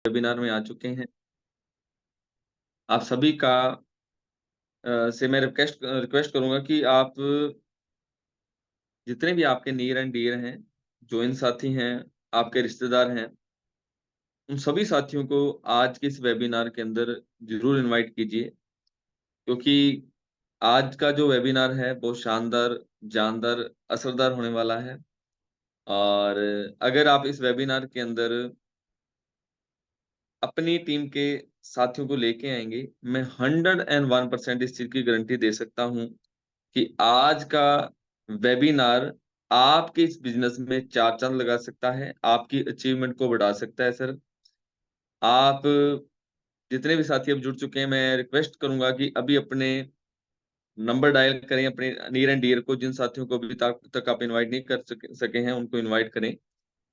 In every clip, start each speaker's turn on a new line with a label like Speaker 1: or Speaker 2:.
Speaker 1: Webinar में आ चुके हैं। आप सभी का से मैं रिक्वेस्ट करूंगा कि आप जितने भी आपके नियर एंड डियर हैं, जो इन साथी हैं, आपके रिश्तेदार हैं, उन सभी साथियों को आज के इस वेबिनार के अंदर जरूर इनवाइट कीजिए, क्योंकि आज का जो वेबिनार है बहुत शानदार, जानदार, असरदार होने वाला है। और अगर आप इस वेबिनार के अंदर अपनी टीम के साथियों को लेके आएंगे, मैं 101% इस चीज की गारंटी दे सकता हूं कि आज का वेबिनार आपके इस बिजनेस में चार चांद लगा सकता है, आपकी अचीवमेंट को बढ़ा सकता है सर। आप जितने भी साथी अब जुड़ चुके हैं, मैं रिक्वेस्ट करूंगा कि अभी अपने नंबर डायल करें, अपने नियर एंड डियर को, जिन साथियों को अभी तक आप इनवाइट नहीं कर सके हैं उनको इनवाइट करें,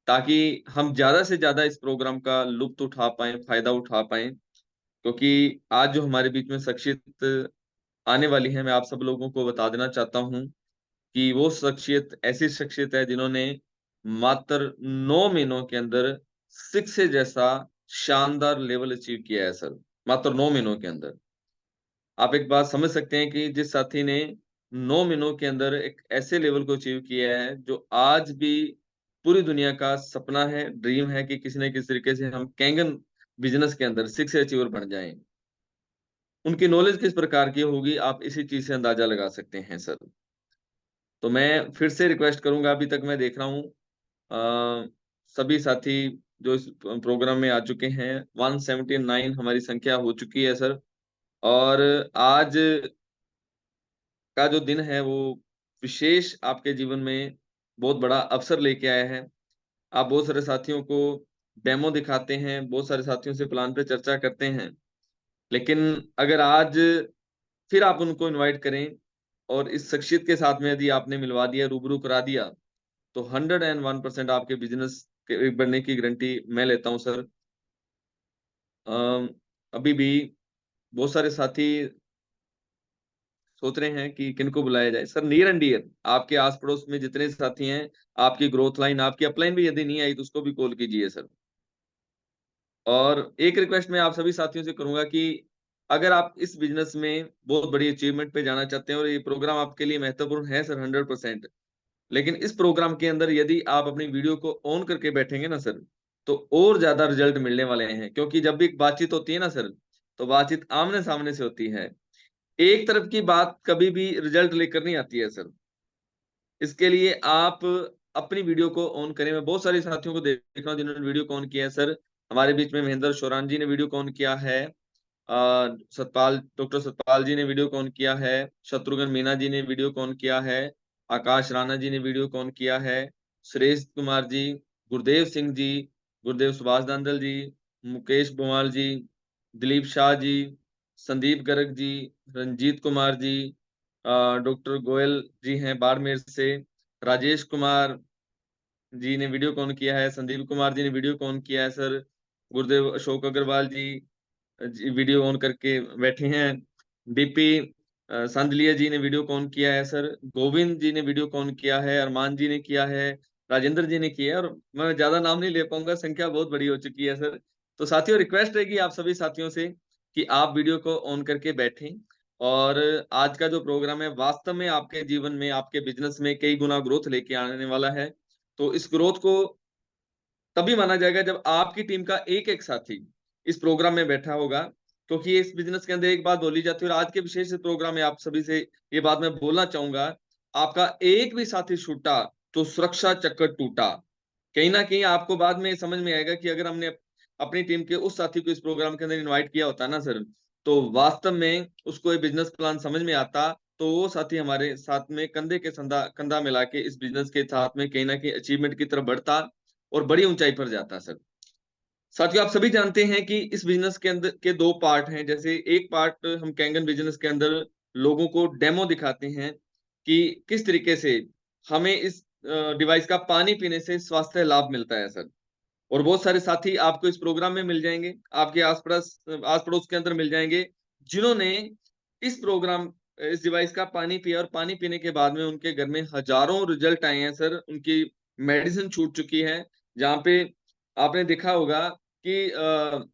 Speaker 1: ताकि हम ज्यादा से ज्यादा इस प्रोग्राम का लुत्फ उठा पाए, फायदा उठा पाए। क्योंकि आज जो हमारे बीच में शख्सियत आने वाली है, मैं आप सब लोगों को बता देना चाहता हूं कि वो शख्सियत ऐसी शख्सियत है जिन्होंने मात्र 9 महीनों के अंदर सिक्स से जैसा शानदार लेवल अचीव किया है सर, मात्र 9 महीनों के अंदर। आप एक बात समझ सकते हैं कि जिस साथी ने 9 महीनों के अंदर एक ऐसे लेवल को अचीव किया है जो आज भी पूरी दुनिया का सपना है, ड्रीम है कि किसी न किसी तरीके से हम कैंगन बिजनेस के अंदर सिक्स अचीवर बन जाएं। उनकी नॉलेज किस प्रकार की होगी, आप इसी चीज से अंदाजा लगा सकते हैं सर। तो मैं फिर से रिक्वेस्ट करूंगा, अभी तक मैं देख रहा हूँ सभी साथी जो इस प्रोग्राम में आ चुके हैं, 179 हमारी संख्या हो चुकी है सर। और आज का जो दिन है वो विशेष आपके जीवन में बहुत बड़ा अवसर लेके आया है। आप बहुत सारे साथियों को डेमो दिखाते हैं, बहुत सारे साथियों से प्लान पे चर्चा करते हैं, लेकिन अगर आज फिर आप उनको इनवाइट करें और इस शख्सियत के साथ में यदि आपने मिलवा दिया, रूबरू करा दिया, तो 101% आपके बिजनेस के बढ़ने की गारंटी मैं लेता हूं सर। अम, अभी भी बहुत सारे साथी सोच रहे हैं कि किनको बुलाया जाए सर। नियर एंड डियर आपके आस पड़ोस में जितने साथी हैं, आपकी ग्रोथ लाइन, आपकी अपलाइन भी यदि नहीं आई तो उसको भी कॉल कीजिए सर। और एक रिक्वेस्ट मैं आप सभी साथियों से करूंगा कि अगर आप इस बिजनेस में बहुत बड़ी अचीवमेंट पे जाना चाहते हैं और ये प्रोग्राम आपके लिए महत्वपूर्ण है सर 100%, लेकिन इस प्रोग्राम के अंदर यदि आप अपनी वीडियो को ऑन करके बैठेंगे ना सर, तो और ज्यादा रिजल्ट मिलने वाले हैं। क्योंकि जब भी बातचीत होती है ना सर, तो बातचीत आमने सामने से होती है। एक तरफ की बात कभी भी रिजल्ट लेकर नहीं आती है सर। इसके लिए आप अपनी वीडियो को ऑन करें। मैं बहुत सारे साथियों को देख रहा हूँ जिन्होंने वीडियो को ऑन किया है सर। हमारे बीच में महेंद्र शोरान जी ने वीडियो को ऑन किया है, सतपाल, डॉक्टर सतपाल जी ने वीडियो को ऑन किया है, शत्रुघ्न मीना जी ने वीडियो को ऑन किया है, आकाश राणा जी ने वीडियो को ऑन किया है, सुरेश कुमार जी, गुरदेव सिंह जी, गुरदेव सुभाष दांदल जी, मुकेश बुमाल जी, दिलीप शाह जी, संदीप गर्ग जी, रंजीत कुमार जी, डॉक्टर गोयल जी हैं बाड़मेर से, राजेश कुमार जी ने वीडियो कॉन किया है, संदीप कुमार जी ने वीडियो कॉन किया है sir, Gurudev Ashok Agarwal ji video on करके बैठे हैं, डीपी सांदलिया जी ने वीडियो कॉन किया है सर, गोविंद जी ने वीडियो कॉन किया है, अरमान जी ने किया है, राजेंद्र जी ने किया है। और मैं ज्यादा नाम नहीं ले पाऊंगा, संख्या बहुत बड़ी हो चुकी है सर। तो साथियों, रिक्वेस्ट रहेगी आप सभी साथियों से कि आप वीडियो को ऑन करके बैठें। और आज का जो प्रोग्राम है वास्तव में आपके जीवन में, आपके बिजनेस में कई गुना ग्रोथ लेके आने वाला है। तो इस ग्रोथ को तभी माना जाएगा जब आपकी टीम का एक एक साथी इस प्रोग्राम में बैठा होगा। क्योंकि इस बिजनेस के अंदर एक बात बोली जाती है, और आज के विशेष प्रोग्राम में आप सभी से ये बात मैं बोलना चाहूंगा, आपका एक भी साथी छूटा तो सुरक्षा चक्कर टूटा। कहीं ना कहीं आपको बाद में समझ में आएगा कि अगर हमने अपनी टीम के उस साथी को इस प्रोग्राम के अंदर इन्वाइट किया होता ना सर, तो वास्तव में उसको ये बिजनेस प्लान समझ में आता, तो वो साथी हमारे साथ में कंधे के कंधा मिला के इस बिजनेस के साथ में कहीं ना कहीं अचीवमेंट की तरफ बढ़ता और बड़ी ऊंचाई पर जाता सर। साथियों, आप सभी जानते हैं कि इस बिजनेस के अंदर के दो पार्ट हैं। जैसे एक पार्ट हम कैंगन बिजनेस के अंदर लोगों को डेमो दिखाते हैं कि किस तरीके से हमें इस डिवाइस का पानी पीने से स्वास्थ्य लाभ मिलता है सर। और बहुत सारे साथी आपको इस प्रोग्राम में मिल जाएंगे, आपके आस पड़ोस के अंदर मिल जाएंगे, जिन्होंने इस प्रोग्राम, इस डिवाइस का पानी पिया और पानी पीने के बाद में उनके घर में हजारों रिजल्ट आए हैं सर। उनकी मेडिसिन छूट चुकी है। जहाँ पे आपने देखा होगा कि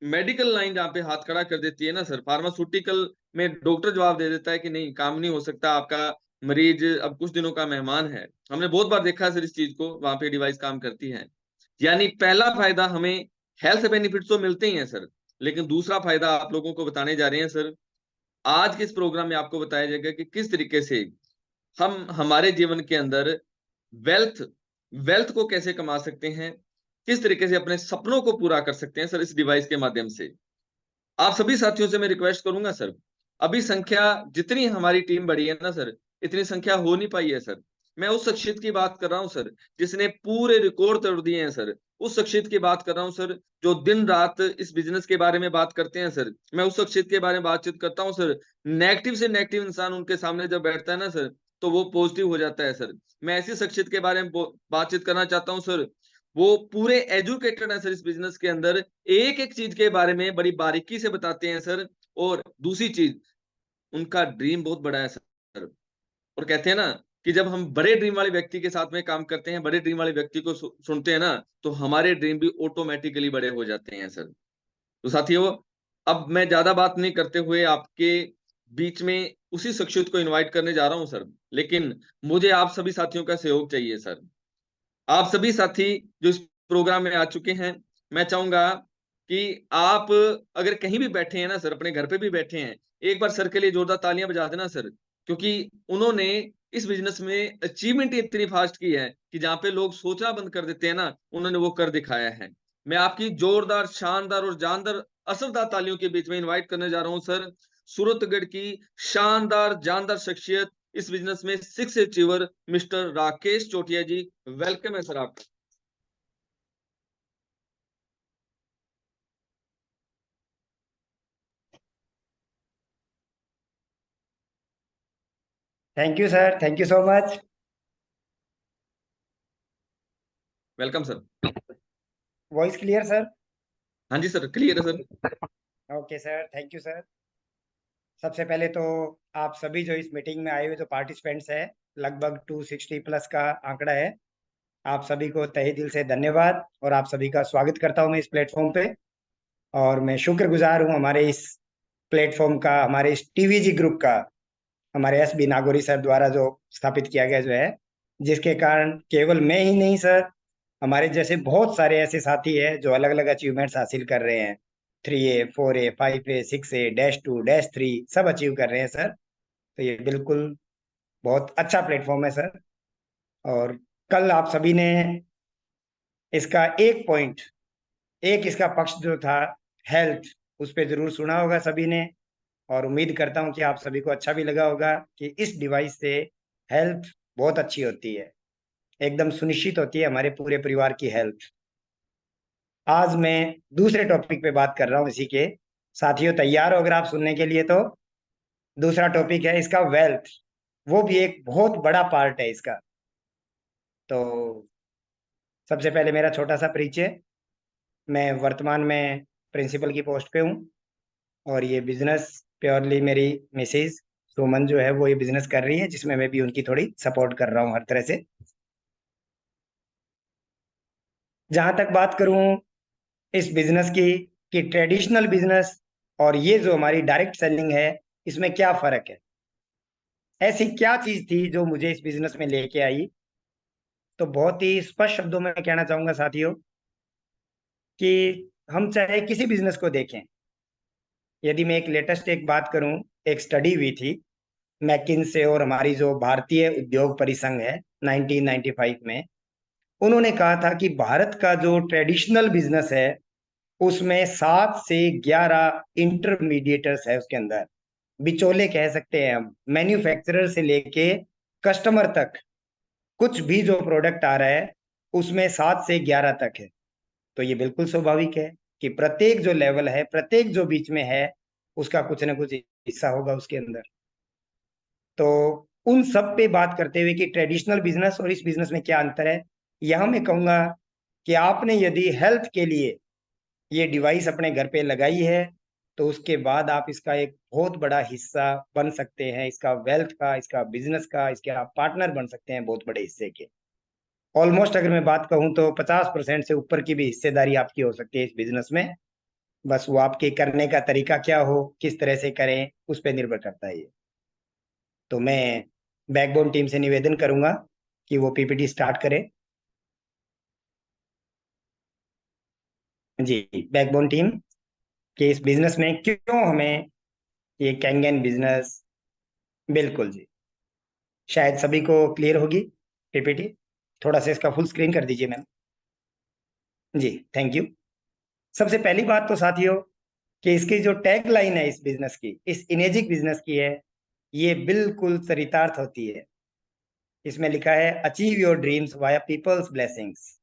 Speaker 1: मेडिकल लाइन जहाँ पे हाथ खड़ा कर देती है ना सर, फार्मास्यूटिकल में डॉक्टर जवाब दे देता है कि नहीं काम नहीं हो सकता, आपका मरीज अब कुछ दिनों का मेहमान है। हमने बहुत बार देखा है सर इस चीज को, वहां पे डिवाइस काम करती है। यानी पहला फायदा हमें हेल्थ बेनिफिट तो मिलते ही हैं सर, लेकिन दूसरा फायदा आप लोगों को बताने जा रहे हैं सर। आज के इस प्रोग्राम में आपको बताया जाएगा कि किस तरीके से हम हमारे जीवन के अंदर वेल्थ वेल्थ को कैसे कमा सकते हैं, किस तरीके से अपने सपनों को पूरा कर सकते हैं सर इस डिवाइस के माध्यम से। आप सभी साथियों से मैं रिक्वेस्ट करूंगा सर, अभी संख्या जितनी हमारी टीम बढ़ी है ना सर, इतनी संख्या हो नहीं पाई है सर। मैं उस शख्सियत की बात कर रहा हूं सर जिसने पूरे रिकॉर्ड तोड़ दिए हैं सर। उस शख्सियत की बात कर रहा हूं सर जो दिन रात इस बिजनेस के बारे में बात करते हैं सर। मैं उस शख्सियत के बारे में बातचीत करता हूं सर। नेगेटिव से नेगेटिव इंसान उनके सामने जब बैठता है ना सर, तो वो पॉजिटिव हो जाता है सर। मैं ऐसी शख्सियत के बारे में बातचीत करना चाहता हूं सर, वो पूरे एजुकेटेड है सर इस बिजनेस के अंदर, एक एक चीज के बारे में बड़ी बारीकी से बताते हैं सर। और दूसरी चीज, उनका ड्रीम बहुत बड़ा है सर। और कहते हैं ना कि जब हम बड़े ड्रीम वाले व्यक्ति के साथ में काम करते हैं, बड़े ड्रीम वाले व्यक्ति को सुनते हैं ना, तो हमारे ड्रीम भी ऑटोमेटिकली बड़े हो जाते हैं सर। तो साथियों, अब मैं ज्यादा बात नहीं करते हुए आपके बीच में उसी शख्सियत को इनवाइट करने जा रहा हूं सर, लेकिन मुझे आप सभी साथियों का सहयोग चाहिए सर। आप सभी साथी जो इस प्रोग्राम में आ चुके हैं, मैं चाहूंगा कि आप अगर कहीं भी बैठे हैं ना सर, अपने घर पे भी बैठे हैं, एक बार सर के लिए जोरदार तालियां बजा देना सर। क्योंकि उन्होंने इस बिजनेस में अचीवमेंट इतनी फास्ट की है कि जहां पे लोग सोचना बंद कर देते हैं ना, उन्होंने वो कर दिखाया है। मैं आपकी जोरदार, शानदार और जानदार, असरदार तालियों के बीच में इन्वाइट करने जा रहा हूं सर सूरतगढ़ की शानदार जानदार शख्सियत, इस बिजनेस में 6 अचीवर, मिस्टर राकेश चोटिया जी। वेलकम है सर आपका।
Speaker 2: Thank you sir, thank you so much.
Speaker 1: Welcome sir.
Speaker 2: Voice clear sir?
Speaker 1: हाँ जी सर, क्लियर है sir.
Speaker 2: Okay sir, thank you sir. सबसे पहले तो आप सभी जो इस मीटिंग में आए हुए जो पार्टिसिपेंट्स हैं, लगभग 260 प्लस का आंकड़ा है, आप सभी को तहे दिल से धन्यवाद और आप सभी का स्वागत करता हूं मैं इस प्लेटफॉर्म पे। और मैं शुक्रगुजार हूं हमारे इस प्लेटफॉर्म का, हमारे इस टीवीजी ग्रुप का, हमारे एस बी नागौरी सर द्वारा जो स्थापित किया गया जो है, जिसके कारण केवल मैं ही नहीं सर, हमारे जैसे बहुत सारे ऐसे साथी हैं जो अलग अलग अचीवमेंट्स हासिल कर रहे हैं। 3A 4A 5A 6A -2 -3 सब अचीव कर रहे हैं सर। तो ये बिल्कुल बहुत अच्छा प्लेटफॉर्म है सर। और कल आप सभी ने इसका एक पॉइंट, एक इसका पक्ष जो था, हेल्थ, उस पर जरूर सुना होगा सभी ने। और उम्मीद करता हूं कि आप सभी को अच्छा भी लगा होगा कि इस डिवाइस से हेल्थ बहुत अच्छी होती है, एकदम सुनिश्चित होती है हमारे पूरे परिवार की हेल्थ। आज मैं दूसरे टॉपिक पे बात कर रहा हूँ इसी के। साथियों तैयार हो अगर आप सुनने के लिए तो? दूसरा टॉपिक है इसका वेल्थ, वो भी एक बहुत बड़ा पार्ट है इसका। तो सबसे पहले मेरा छोटा सा परिचय। मैं वर्तमान में प्रिंसिपल की पोस्ट पे हूँ और ये बिजनेस प्योरली मेरी मिसेज सुमन जो है वो ये बिजनेस कर रही है, जिसमें मैं भी उनकी थोड़ी सपोर्ट कर रहा हूँ हर तरह से। जहां तक बात करूं इस बिजनेस की, कि ट्रेडिशनल बिजनेस और ये जो हमारी डायरेक्ट सेलिंग है, इसमें क्या फर्क है, ऐसी क्या चीज थी जो मुझे इस बिजनेस में लेके आई। तो बहुत ही स्पष्ट शब्दों में कहना चाहूंगा साथियों कि हम चाहे किसी बिजनेस को देखें, यदि मैं एक लेटेस्ट एक बात करूं, एक स्टडी हुई थी मैकिन्से और हमारी जो भारतीय उद्योग परिसंघ है 1995 में, उन्होंने कहा था कि भारत का जो ट्रेडिशनल बिजनेस है उसमें 7 से 11 इंटरमीडिएटर्स है उसके अंदर, बिचौले कह सकते हैं हम, मैन्युफैक्चरर से लेके कस्टमर तक, कुछ भी जो प्रोडक्ट आ रहा है उसमें 7 से 11 तक है। तो ये बिल्कुल स्वाभाविक है कि प्रत्येक जो लेवल है, प्रत्येक जो बीच में है, उसका कुछ ना कुछ हिस्सा होगा उसके अंदर। तो उन सब पे बात करते हुए कि ट्रेडिशनल बिजनेस और इस बिजनेस में क्या अंतर है, यह मैं कहूंगा कि आपने यदि हेल्थ के लिए ये डिवाइस अपने घर पे लगाई है, तो उसके बाद आप इसका एक बहुत बड़ा हिस्सा बन सकते हैं, इसका वेल्थ का, इसका बिजनेस का, इसके आप पार्टनर बन सकते हैं बहुत बड़े हिस्से के। ऑलमोस्ट अगर मैं बात कहूँ तो 50% से ऊपर की भी हिस्सेदारी आपकी हो सकती है इस बिजनेस में। बस वो आपके करने का तरीका क्या हो, किस तरह से करें, उस पर निर्भर करता है ये। तो मैं बैकबोन टीम से निवेदन करूंगा कि वो पीपीटी स्टार्ट करे। जी, बैकबोन टीम कि इस बिजनेस में क्यों हमें ये कैंगन बिजनेस। बिल्कुल जी, शायद सभी को क्लियर होगी पीपीटी। थोड़ा सा इसका फुल स्क्रीन कर दीजिए मैम। Ji, thank you. सबसे पहली बात तो साथियों कि इसकी जो टैग लाइन है इस बिजनेस की, इस इनेजिक बिजनेस की है, ये बिल्कुल चरितार्थ होती है। इसमें लिखा है achieve your dreams via people's blessings.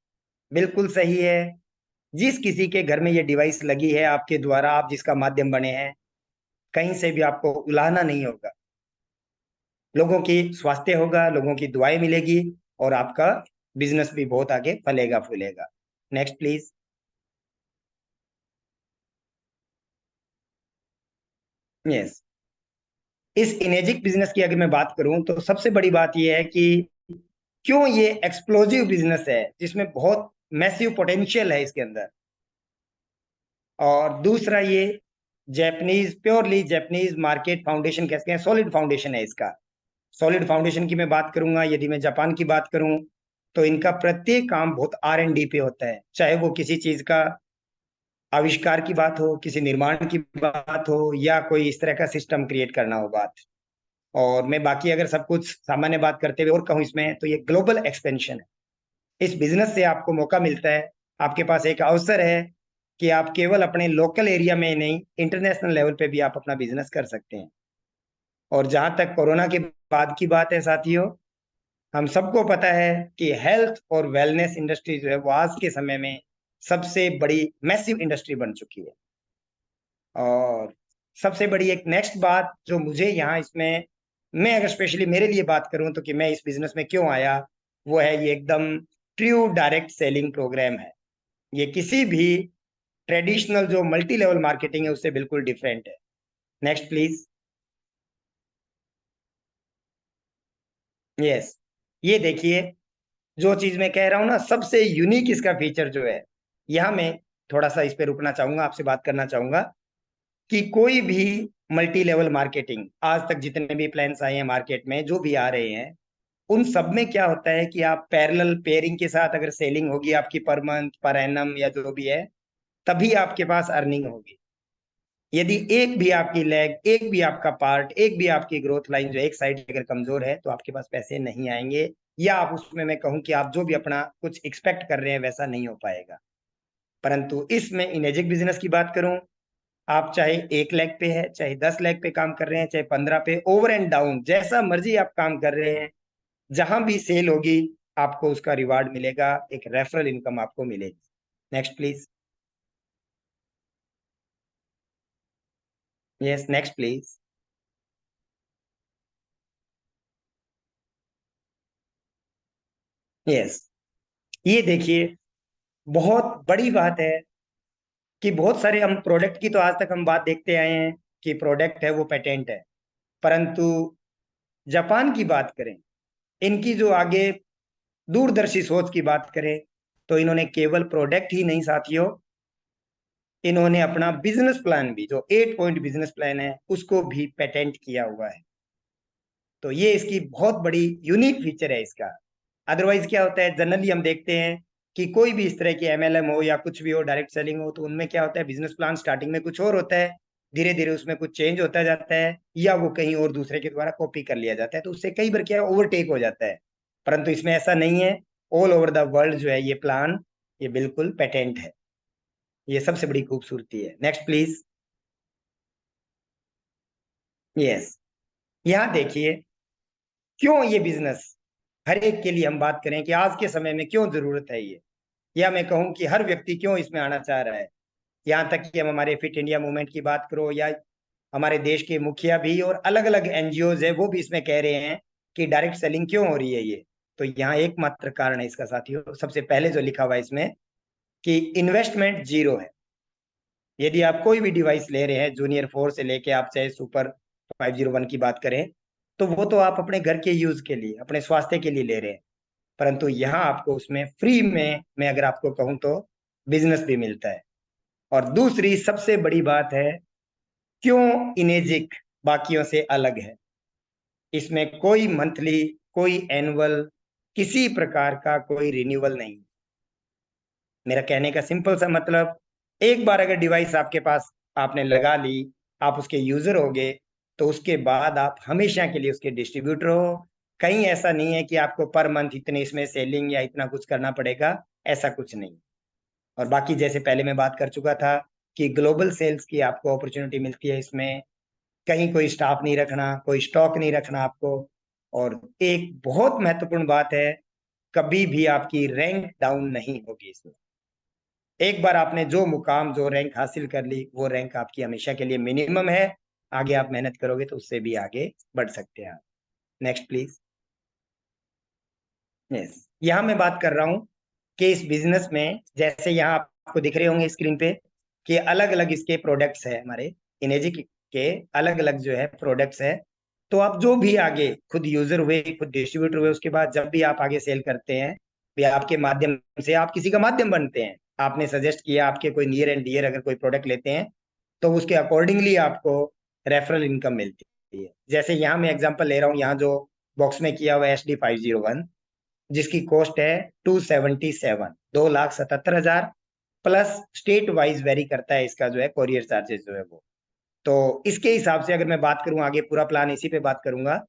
Speaker 2: बिल्कुल सही है। जिस किसी के घर में ये डिवाइस लगी है आपके द्वारा, आप जिसका माध्यम बने हैं, कहीं से भी आपको उलाहना नहीं होगा। लोगों की स्वास्थ्य होगा, लोगों की दुआएं मिलेगी, और आपका बिजनेस भी बहुत आगे फलेगा फूलेगा। Next please. यस, इस इनेजिक बिजनेस की अगर मैं बात करूं तो सबसे बड़ी बात यह है कि क्यों ये एक्सप्लोजिव बिजनेस है, जिसमें बहुत मैसिव पोटेंशियल है इसके अंदर। और दूसरा, ये Japanese, purely Japanese market foundation कहते हैं, सॉलिड फाउंडेशन है इसका। सॉलिड फाउंडेशन की मैं बात करूंगा, यदि मैं जापान की बात करूं तो इनका प्रत्येक काम बहुत R&D पे होता है। चाहे वो किसी चीज का आविष्कार की बात हो, किसी निर्माण की बात हो, या कोई इस तरह का सिस्टम क्रिएट करना हो बात। और मैं बाकी अगर सब कुछ सामान्य बात करते हुए और कहूँ इसमें, तो ये ग्लोबल एक्सपेंशन है। इस बिजनेस से आपको मौका मिलता है, आपके पास एक अवसर है कि आप केवल अपने लोकल एरिया में नहीं, इंटरनेशनल लेवल पे भी आप अपना बिजनेस कर सकते हैं। और जहां तक कोरोना के बाद की बात है साथियों, हम सबको पता है कि हेल्थ और वेलनेस इंडस्ट्री जो है वो आज के समय में सबसे बड़ी मैसिव इंडस्ट्री बन चुकी है। और सबसे बड़ी एक नेक्स्ट बात जो मुझे यहाँ इसमें, मैं अगर स्पेशली मेरे लिए बात करूं तो कि मैं इस बिजनेस में क्यों आया, वो है ये एकदम ट्रू डायरेक्ट सेलिंग प्रोग्राम है। ये किसी भी ट्रेडिशनल जो मल्टी लेवल मार्केटिंग है उससे बिल्कुल डिफरेंट है। Next please. यस, ये देखिए, जो चीज मैं कह रहा हूं ना, सबसे यूनिक इसका फीचर जो है, यहाँ मैं थोड़ा सा इस पे रुकना चाहूंगा, आपसे बात करना चाहूंगा कि कोई भी मल्टी लेवल मार्केटिंग, आज तक जितने भी प्लान्स आए हैं मार्केट में, जो भी आ रहे हैं, उन सब में क्या होता है कि आप पैरेलल पेयरिंग के साथ अगर सेलिंग होगी आपकी पर मंथ, पर एनम, या जो भी है, तभी आपके पास अर्निंग होगी। यदि एक भी आपकी लेग, एक भी आपका पार्ट, एक भी आपकी ग्रोथ लाइन जो एक साइड अगर कमजोर है, तो आपके पास पैसे नहीं आएंगे, या आप उसमें, मैं कहूं कि आप जो भी अपना कुछ एक्सपेक्ट कर रहे हैं वैसा नहीं हो पाएगा। परंतु इसमें इनेजिक बिजनेस की बात करूं, आप चाहे 1 लाख पे है, चाहे 10 लाख पे काम कर रहे हैं, चाहे 15 पे, ओवर एंड डाउन जैसा मर्जी आप काम कर रहे हैं, जहां भी सेल होगी आपको उसका रिवार्ड मिलेगा, एक रेफरल इनकम आपको मिलेगी। Next please. Yes, next please. Yes, ये देखिए, बहुत बड़ी बात है कि बहुत सारे हम प्रोडक्ट की तो आज तक हम बात देखते आए हैं कि प्रोडक्ट है वो पेटेंट है। परंतु जापान की बात करें, इनकी जो आगे दूरदर्शी सोच की बात करें, तो इन्होंने केवल प्रोडक्ट ही नहीं साथियों, इन्होंने अपना बिजनेस प्लान भी, जो 8 पॉइंट बिजनेस प्लान है, उसको भी पेटेंट किया हुआ है। तो ये इसकी बहुत बड़ी यूनिक फीचर है इसका। अदरवाइज क्या होता है, जनरली हम देखते हैं कि कोई भी इस तरह की MLM हो या कुछ भी हो, डायरेक्ट सेलिंग हो, तो उनमें क्या होता है, बिजनेस प्लान स्टार्टिंग में कुछ और होता है, धीरे धीरे उसमें कुछ चेंज होता जाता है, या वो कहीं और दूसरे के द्वारा कॉपी कर लिया जाता है, तो उससे कई बार क्या ओवरटेक हो जाता है। परंतु इसमें ऐसा नहीं है। ऑल ओवर द वर्ल्ड जो है ये प्लान, ये बिल्कुल पेटेंट है। ये सबसे बड़ी खूबसूरती है। Next please. यस, यहाँ देखिए, क्यों ये बिजनेस हर एक के लिए हम बात करें कि आज के समय में क्यों जरूरत है ये, या मैं कहूं कि हर व्यक्ति क्यों इसमें आना चाह रहा है। यहाँ तक कि हम हमारे फिट इंडिया मूवमेंट की बात करो, या हमारे देश के मुखिया भी और अलग अलग NGOs है, वो भी इसमें कह रहे हैं कि डायरेक्ट सेलिंग क्यों हो रही है ये। तो यहाँ एकमात्र कारण है इसका साथियों, सबसे पहले जो लिखा हुआ है इसमें कि इन्वेस्टमेंट जीरो है। यदि आप कोई भी डिवाइस ले रहे हैं, जूनियर 4 से लेके आप चाहे सुपर 501 की बात करें, तो वो तो आप अपने घर के यूज के लिए, अपने स्वास्थ्य के लिए ले रहे हैं। परंतु यहाँ आपको उसमें फ्री में, मैं अगर आपको कहूँ तो, बिजनेस भी मिलता है। और दूसरी सबसे बड़ी बात है, क्यों इनेजिक बाकियों से अलग है, इसमें कोई मंथली, कोई एनुअल, किसी प्रकार का कोई रिन्यूअल नहीं। मेरा कहने का सिंपल सा मतलब, एक बार अगर डिवाइस आपके पास आपने लगा ली, आप उसके यूजर हो गए, तो उसके बाद आप हमेशा के लिए उसके डिस्ट्रीब्यूटर हो। कहीं ऐसा नहीं है कि आपको पर मंथ इतने इसमें सेलिंग या इतना कुछ करना पड़ेगा, ऐसा कुछ नहीं। और बाकी जैसे पहले मैं बात कर चुका था कि ग्लोबल सेल्स की आपको अपॉर्चुनिटी मिलती है इसमें, कहीं कोई स्टाफ नहीं रखना, कोई स्टॉक नहीं रखना आपको। और एक बहुत महत्वपूर्ण बात है, कभी भी आपकी रैंक डाउन नहीं होगी इसमें। एक बार आपने जो मुकाम, जो रैंक हासिल कर ली, वो रैंक आपकी हमेशा के लिए मिनिमम है। आगे आप मेहनत करोगे तो उससे भी आगे बढ़ सकते हैं आप। Next please. यस, यहाँ मैं बात कर रहा हूँ कि इस बिजनेस में, जैसे यहाँ आपको दिख रहे होंगे स्क्रीन पे कि अलग अलग इसके प्रोडक्ट्स है, हमारे इनेजी के अलग अलग जो है प्रोडक्ट्स है। तो आप जो भी आगे खुद यूजर हुए, खुद डिस्ट्रीब्यूटर हुए, उसके बाद जब भी आप आगे सेल करते हैं, भी आपके माध्यम से आप किसी का माध्यम बनते हैं। आपने सजेस्ट किया, आपके कोई नियर एंड डियर अगर कोई प्रोडक्ट लेते हैं, तो उसके अकॉर्डिंगली आपको रेफरल इनकम मिलती है। जैसे यहाँ मैं एग्जांपल ले रहा हूँ, यहाँ जो बॉक्स में किया हुआ है SD501, जिसकी कॉस्ट है 277, 2,77,000, प्लस स्टेट वाइज वेरी करता है इसका जो है कोरियर चार्जेस जो है वो। तो इसके हिसाब से अगर मैं बात करूं, आगे पूरा प्लान इसी पे बात करूंगा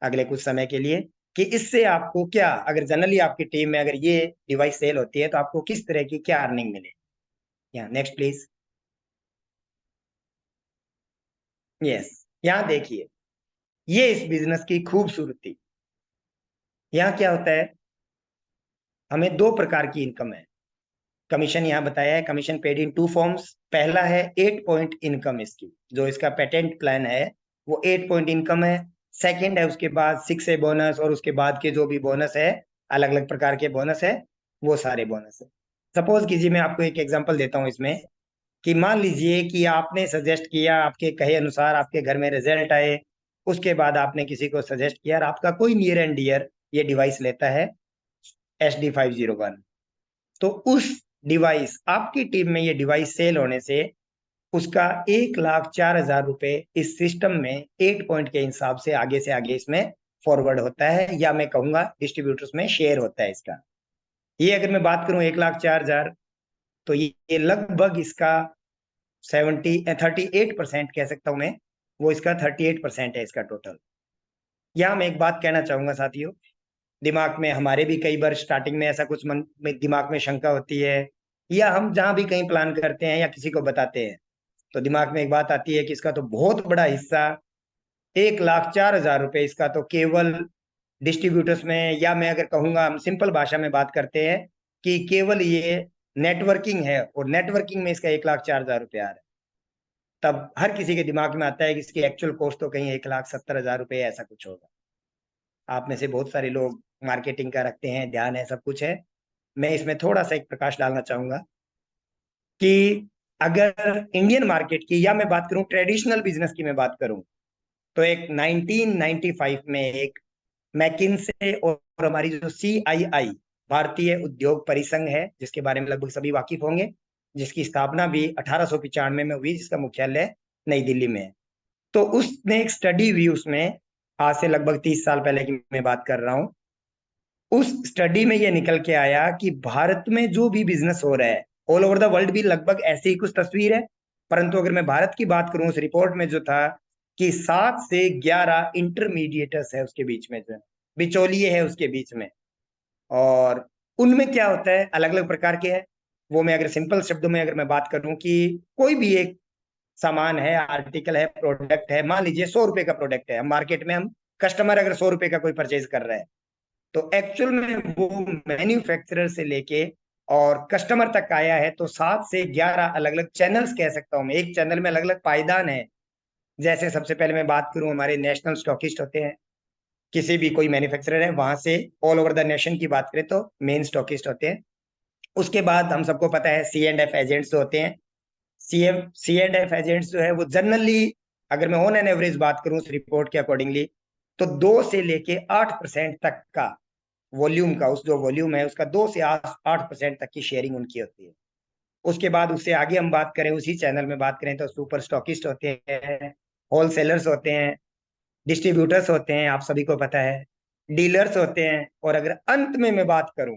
Speaker 2: अगले कुछ समय के लिए, कि इससे आपको क्या, अगर जनरली आपकी टीम में अगर ये डिवाइस सेल होती है तो आपको किस तरह की क्या अर्निंग मिले। यहाँ नेक्स्ट प्लीज। यस, यहाँ देखिए, ये इस बिजनेस की खूबसूरती। यहाँ क्या होता है, हमें दो प्रकार की इनकम है। कमीशन यहाँ बताया है, commission paid in two forms. पहला है 8 पॉइंट इनकम, इसकी जो इसका पेटेंट प्लान है वो 8 पॉइंट इनकम है। सेकंड है उसके बाद 6A बोनस, और उसके बाद के जो भी बोनस है, अलग अलग प्रकार के बोनस है, वो सारे बोनस है। सपोज कीजिए, मैं आपको एक एग्जांपल देता हूँ इसमें, कि मान लीजिए कि आपने सजेस्ट किया, आपके कहे अनुसार आपके घर में रिजल्ट आए, उसके बाद आपने किसी को सजेस्ट किया और आपका कोई नियर एंड डियर ये डिवाइस लेता है, SD501। तो उस डिवाइस, आपकी टीम में ये डिवाइस सेल होने से उसका 1,04,000 रुपए इस सिस्टम में 8 पॉइंट के हिसाब से आगे इसमें फॉरवर्ड होता है, या मैं कहूंगा डिस्ट्रीब्यूटर्स में शेयर होता है इसका। ये अगर मैं बात करूं 1,04,000, तो ये लगभग इसका 38% कह सकता हूं मैं, वो इसका 38% है इसका टोटल। यहाँ मैं एक बात कहना चाहूंगा साथियों, दिमाग में हमारे भी कई बार स्टार्टिंग में ऐसा कुछ मन में दिमाग में शंका होती है, या हम जहां भी कहीं प्लान करते हैं या किसी को बताते हैं, तो दिमाग में एक बात आती है कि इसका तो बहुत बड़ा हिस्सा, 1,04,000 रुपए इसका तो केवल डिस्ट्रीब्यूटर्स में, या मैं अगर कहूंगा, हम सिंपल भाषा में बात करते हैं कि केवल ये नेटवर्किंग है, और नेटवर्किंग में इसका 1,04,000 रुपये आ रहा है। तब हर किसी के दिमाग में आता है कि इसकी एक्चुअल कॉस्ट तो कहीं 1,70,000 रुपये ऐसा कुछ होगा। आप में से बहुत सारे लोग मार्केटिंग का रखते हैं ध्यान, है सब कुछ है। मैं इसमें थोड़ा सा एक प्रकाश डालना चाहूंगा कि अगर इंडियन मार्केट की, या मैं बात करूं ट्रेडिशनल बिजनेस की मैं बात करूं, तो एक 1995 में एक मैकिन्से और हमारी जो CII, भारतीय उद्योग परिसंघ है, जिसके बारे में लगभग सभी वाकिफ होंगे, जिसकी स्थापना भी 1895 में हुई, जिसका मुख्यालय नई दिल्ली में है। तो उसने एक स्टडी हुई उसमें, आज से लगभग 30 साल पहले की मैं बात कर रहा हूं। उस स्टडी में ये निकल के आया कि भारत में जो भी बिजनेस हो रहा है, ऑल ओवर द वर्ल्ड भी लगभग ऐसी ही कुछ तस्वीर है, परंतु अगर मैं भारत की बात करूं, उस रिपोर्ट में जो था कि 7 से 11 इंटरमीडिएटर्स है उसके बीच में, जो बिचौलिए है उसके बीच में। और उनमें क्या होता है, अलग अलग प्रकार के हैं। वो मैं अगर सिंपल शब्दों में अगर मैं बात करूं कि कोई भी एक सामान है, आर्टिकल है, प्रोडक्ट है, मान लीजिए 100 रुपए का प्रोडक्ट है, हम मार्केट में, हम कस्टमर अगर 100 रुपए का कोई परचेज कर रहा है, तो एक्चुअल में वो मैन्युफैक्चरर से लेके और कस्टमर तक आया है, तो 7 से 11 अलग अलग चैनल्स कह सकता हूं मैं। एक चैनल में अलग अलग पायदान है। जैसे सबसे पहले मैं बात करूं, हमारे नेशनल स्टॉकिस्ट होते हैं, किसी भी कोई मैन्युफैक्चरर है वहां से ऑल ओवर द नेशन की बात करें तो मेन स्टॉकिस्ट होते हैं। उसके बाद हम सबको पता है C&F एजेंट्स होते हैं। C&F एजेंट्स जो है वो जनरली, अगर मैं ऑन एन एवरेज बात करूं उस रिपोर्ट के अकॉर्डिंगली, तो 2 से लेके 8% तक का वॉल्यूम का, उस जो वॉल्यूम है उसका 2 से 8% तक की शेयरिंग उनकी होती है। उसके बाद उससे आगे हम बात करें, उसी चैनल में बात करें, तो सुपर स्टॉकिस्ट होते हैं, होलसेलर्स होते हैं, डिस्ट्रीब्यूटर्स होते हैं, आप सभी को पता है, डीलर्स होते हैं। और अगर अंत में मैं बात करूं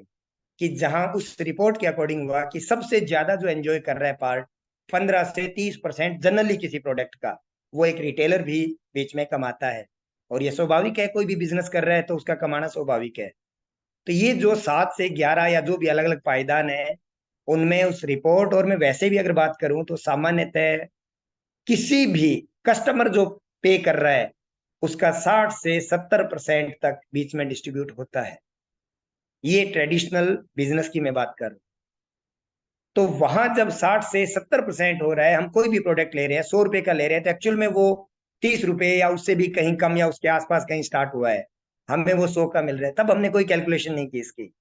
Speaker 2: कि जहां उस रिपोर्ट के अकॉर्डिंग हुआ कि सबसे ज्यादा जो एंजॉय कर रहा है पार्ट 15 से 30% जनरली किसी प्रोडक्ट का, वो एक रिटेलर भी बीच में कमाता है। और ये स्वाभाविक है, कोई भी बिजनेस कर रहा है तो उसका कमाना स्वाभाविक है। तो ये जो 7 से 11 या जो भी अलग अलग पायदान है, उनमें उस रिपोर्ट और मैं वैसे भी अगर बात करूं तो सामान्यतः किसी भी कस्टमर जो पे कर रहा है उसका 60 से 70% तक बीच में डिस्ट्रीब्यूट होता है। ये ट्रेडिशनल बिजनेस की मैं बात कर रहा हूं। तो वहां जब 60 से 70% हो रहा है, हम कोई भी प्रोडक्ट ले रहे हैं, 100 रुपए का ले रहे हैं, तो एक्चुअल में वो 30 रुपए या उससे भी कहीं कम या उसके आसपास कहीं स्टार्ट हुआ है, हमें वो 100 का मिल रहा है, तब हमने कोई कैलकुलेशन नहीं की इसकी।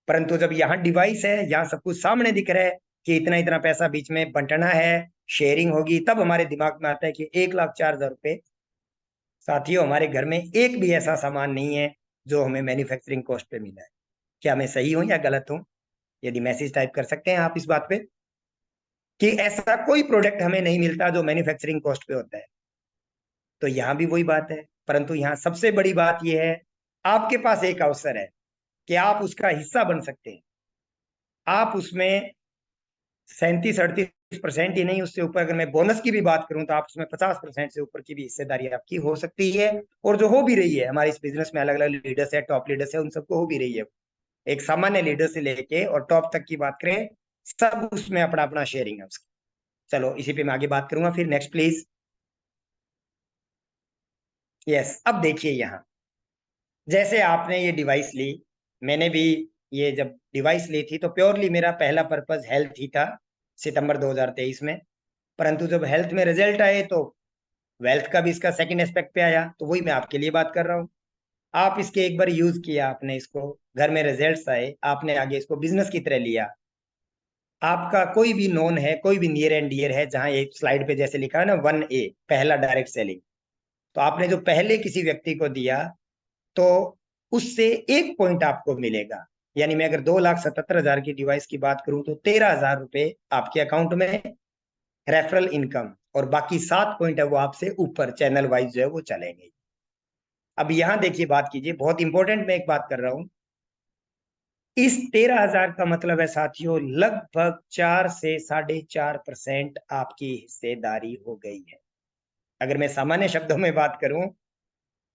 Speaker 2: परंतु जब यहाँ डिवाइस है, यहाँ सब कुछ सामने दिख रहा है कि इतना इतना पैसा बीच में बंटना है, शेयरिंग होगी, तब हमारे दिमाग में आता है कि 1,04,000 रुपए। साथियों, हमारे घर में एक भी ऐसा सामान नहीं है जो हमें मैन्युफैक्चरिंग कॉस्ट पे मिला है। क्या मैं सही हूं या गलत हूं? यदि मैसेज टाइप कर सकते हैं आप इस बात पे कि ऐसा कोई प्रोडक्ट हमें नहीं मिलता जो मैन्युफैक्चरिंग कॉस्ट पे होता है। तो यहाँ भी वही बात है, परंतु यहाँ सबसे बड़ी बात यह है, आपके पास एक अवसर है कि आप उसका हिस्सा बन सकते हैं। आप उसमें 37-38% ही नहीं, उससे ऊपर अगर मैं बोनस की भी बात करूं तो आप उसमें 50% से ऊपर की भी हिस्सेदारी आपकी हो सकती है। और जो हो भी रही है, हमारे इस बिजनेस में अलग अलग लीडर्स है, टॉप लीडर्स है, उन सबको हो भी रही है। एक सामान्य लीडर से लेके और टॉप तक की बात करें, सब उसमें अपना अपना शेयरिंग है उसकी। चलो इसी पे मैं आगे बात करूंगा फिर। Next please. यस, अब देखिए यहाँ, जैसे आपने ये डिवाइस ली, मैंने भी ये जब डिवाइस ली थी तो प्योरली मेरा पहला पर्पस हेल्थ ही था, सितंबर 2023 में। परंतु जब हेल्थ में रिजल्ट आए तो वेल्थ का भी इसका सेकंड एस्पेक्ट पे आया, तो वही मैं आपके लिए बात कर रहा हूँ। आप इसके एक बार यूज किया, आपने इसको, घर में रिजल्ट्स आए, आपने आगे इसको बिजनेस की तरह लिया। आपका कोई भी नोन है, कोई भी नियर एंड डियर है, जहां एक स्लाइड पे जैसे लिखा है ना 1A, पहला डायरेक्ट सेलिंग, तो आपने जो पहले किसी व्यक्ति को दिया तो उससे 1 पॉइंट आपको मिलेगा। यानी मैं अगर 2,77,000 की डिवाइस की बात करूं तो 13,000 रुपए आपके अकाउंट में रेफरल इनकम, और बाकी 7 पॉइंट है वो आपसे ऊपर चैनल वाइज जो है वो चलेंगे। अब यहां देखिए, बात कीजिए, बहुत इंपॉर्टेंट मैं एक बात कर रहा हूं। इस 13,000 का मतलब है साथियों, लगभग 4 से 4.5% आपकी हिस्सेदारी हो गई है। अगर मैं सामान्य शब्दों में बात करूं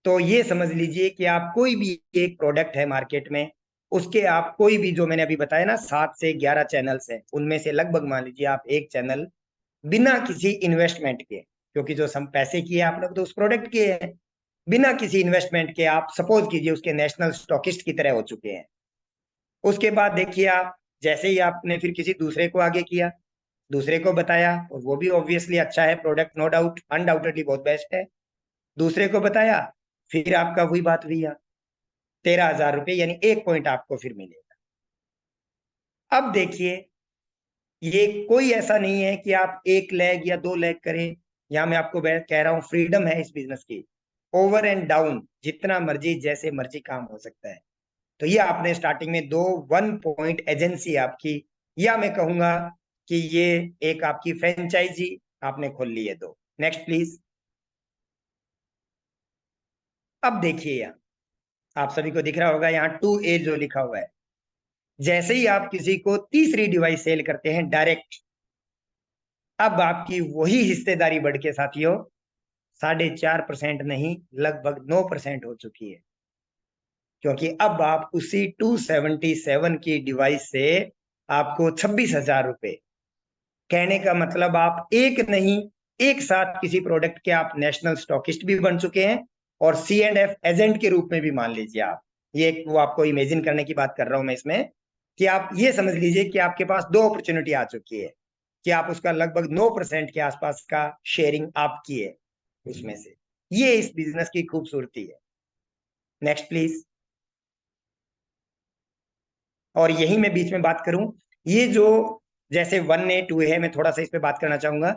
Speaker 2: तो ये समझ लीजिए कि आप कोई भी एक प्रोडक्ट है मार्केट में, उसके आप कोई भी, जो मैंने अभी बताया ना 7 से 11 चैनल्स है, उनमें से लगभग मान लीजिए आप एक चैनल बिना किसी इन्वेस्टमेंट के, क्योंकि जो सम पैसे किए आप लोग तो उस प्रोडक्ट के हैं, बिना किसी इन्वेस्टमेंट के आप सपोज कीजिए उसके नेशनल स्टॉकिस्ट की तरह हो चुके हैं। उसके बाद देखिए आप, जैसे ही आपने फिर किसी दूसरे को आगे किया, दूसरे को बताया, और वो भी ऑब्वियसली अच्छा है प्रोडक्ट, नो डाउट, अनडाउटेडली बहुत बेस्ट है, दूसरे को बताया, फिर आपका वही बात हुई, 13,000 रुपये, यानी 1 पॉइंट आपको फिर मिलेगा। अब देखिए, ये कोई ऐसा नहीं है कि आप 1 लेग या 2 लेग करें, यहाँ मैं आपको कह रहा हूँ फ्रीडम है इस बिजनेस की, ओवर एंड डाउन जितना मर्जी जैसे मर्जी काम हो सकता है। तो ये आपने स्टार्टिंग में दो 1 पॉइंट एजेंसी आपकी, या मैं कहूंगा कि ये एक आपकी फ्रेंचाइजी आपने खोल ली है दो। Next please. अब देखिए यहाँ, आप सभी को दिख रहा होगा यहाँ 2A जो लिखा हुआ है, जैसे ही आप किसी को तीसरी डिवाइस सेल करते हैं डायरेक्ट, अब आपकी वही हिस्सेदारी बढ़ के साथियों 4.5% नहीं, लगभग 9% हो चुकी है। क्योंकि अब आप उसी 277 की डिवाइस से आपको 26,000 रुपए, कहने का मतलब आप एक नहीं, एक साथ किसी प्रोडक्ट के आप नेशनल स्टॉकिस्ट भी बन चुके हैं, और C&F एजेंट के रूप में भी मान लीजिए आप। ये एक वो आपको इमेजिन करने की बात कर रहा हूं मैं इसमें, कि आप ये समझ लीजिए कि आपके पास दो अपॉर्चुनिटी आ चुकी है कि आप उसका लगभग 9% के आसपास का शेयरिंग आपकी है उसमें से। ये इस बिजनेस की खूबसूरती है। Next please. और यही मैं बीच में बात करूं, ये जो जैसे 1A 2A है, मैं थोड़ा सा इस पे बात करना चाहूंगा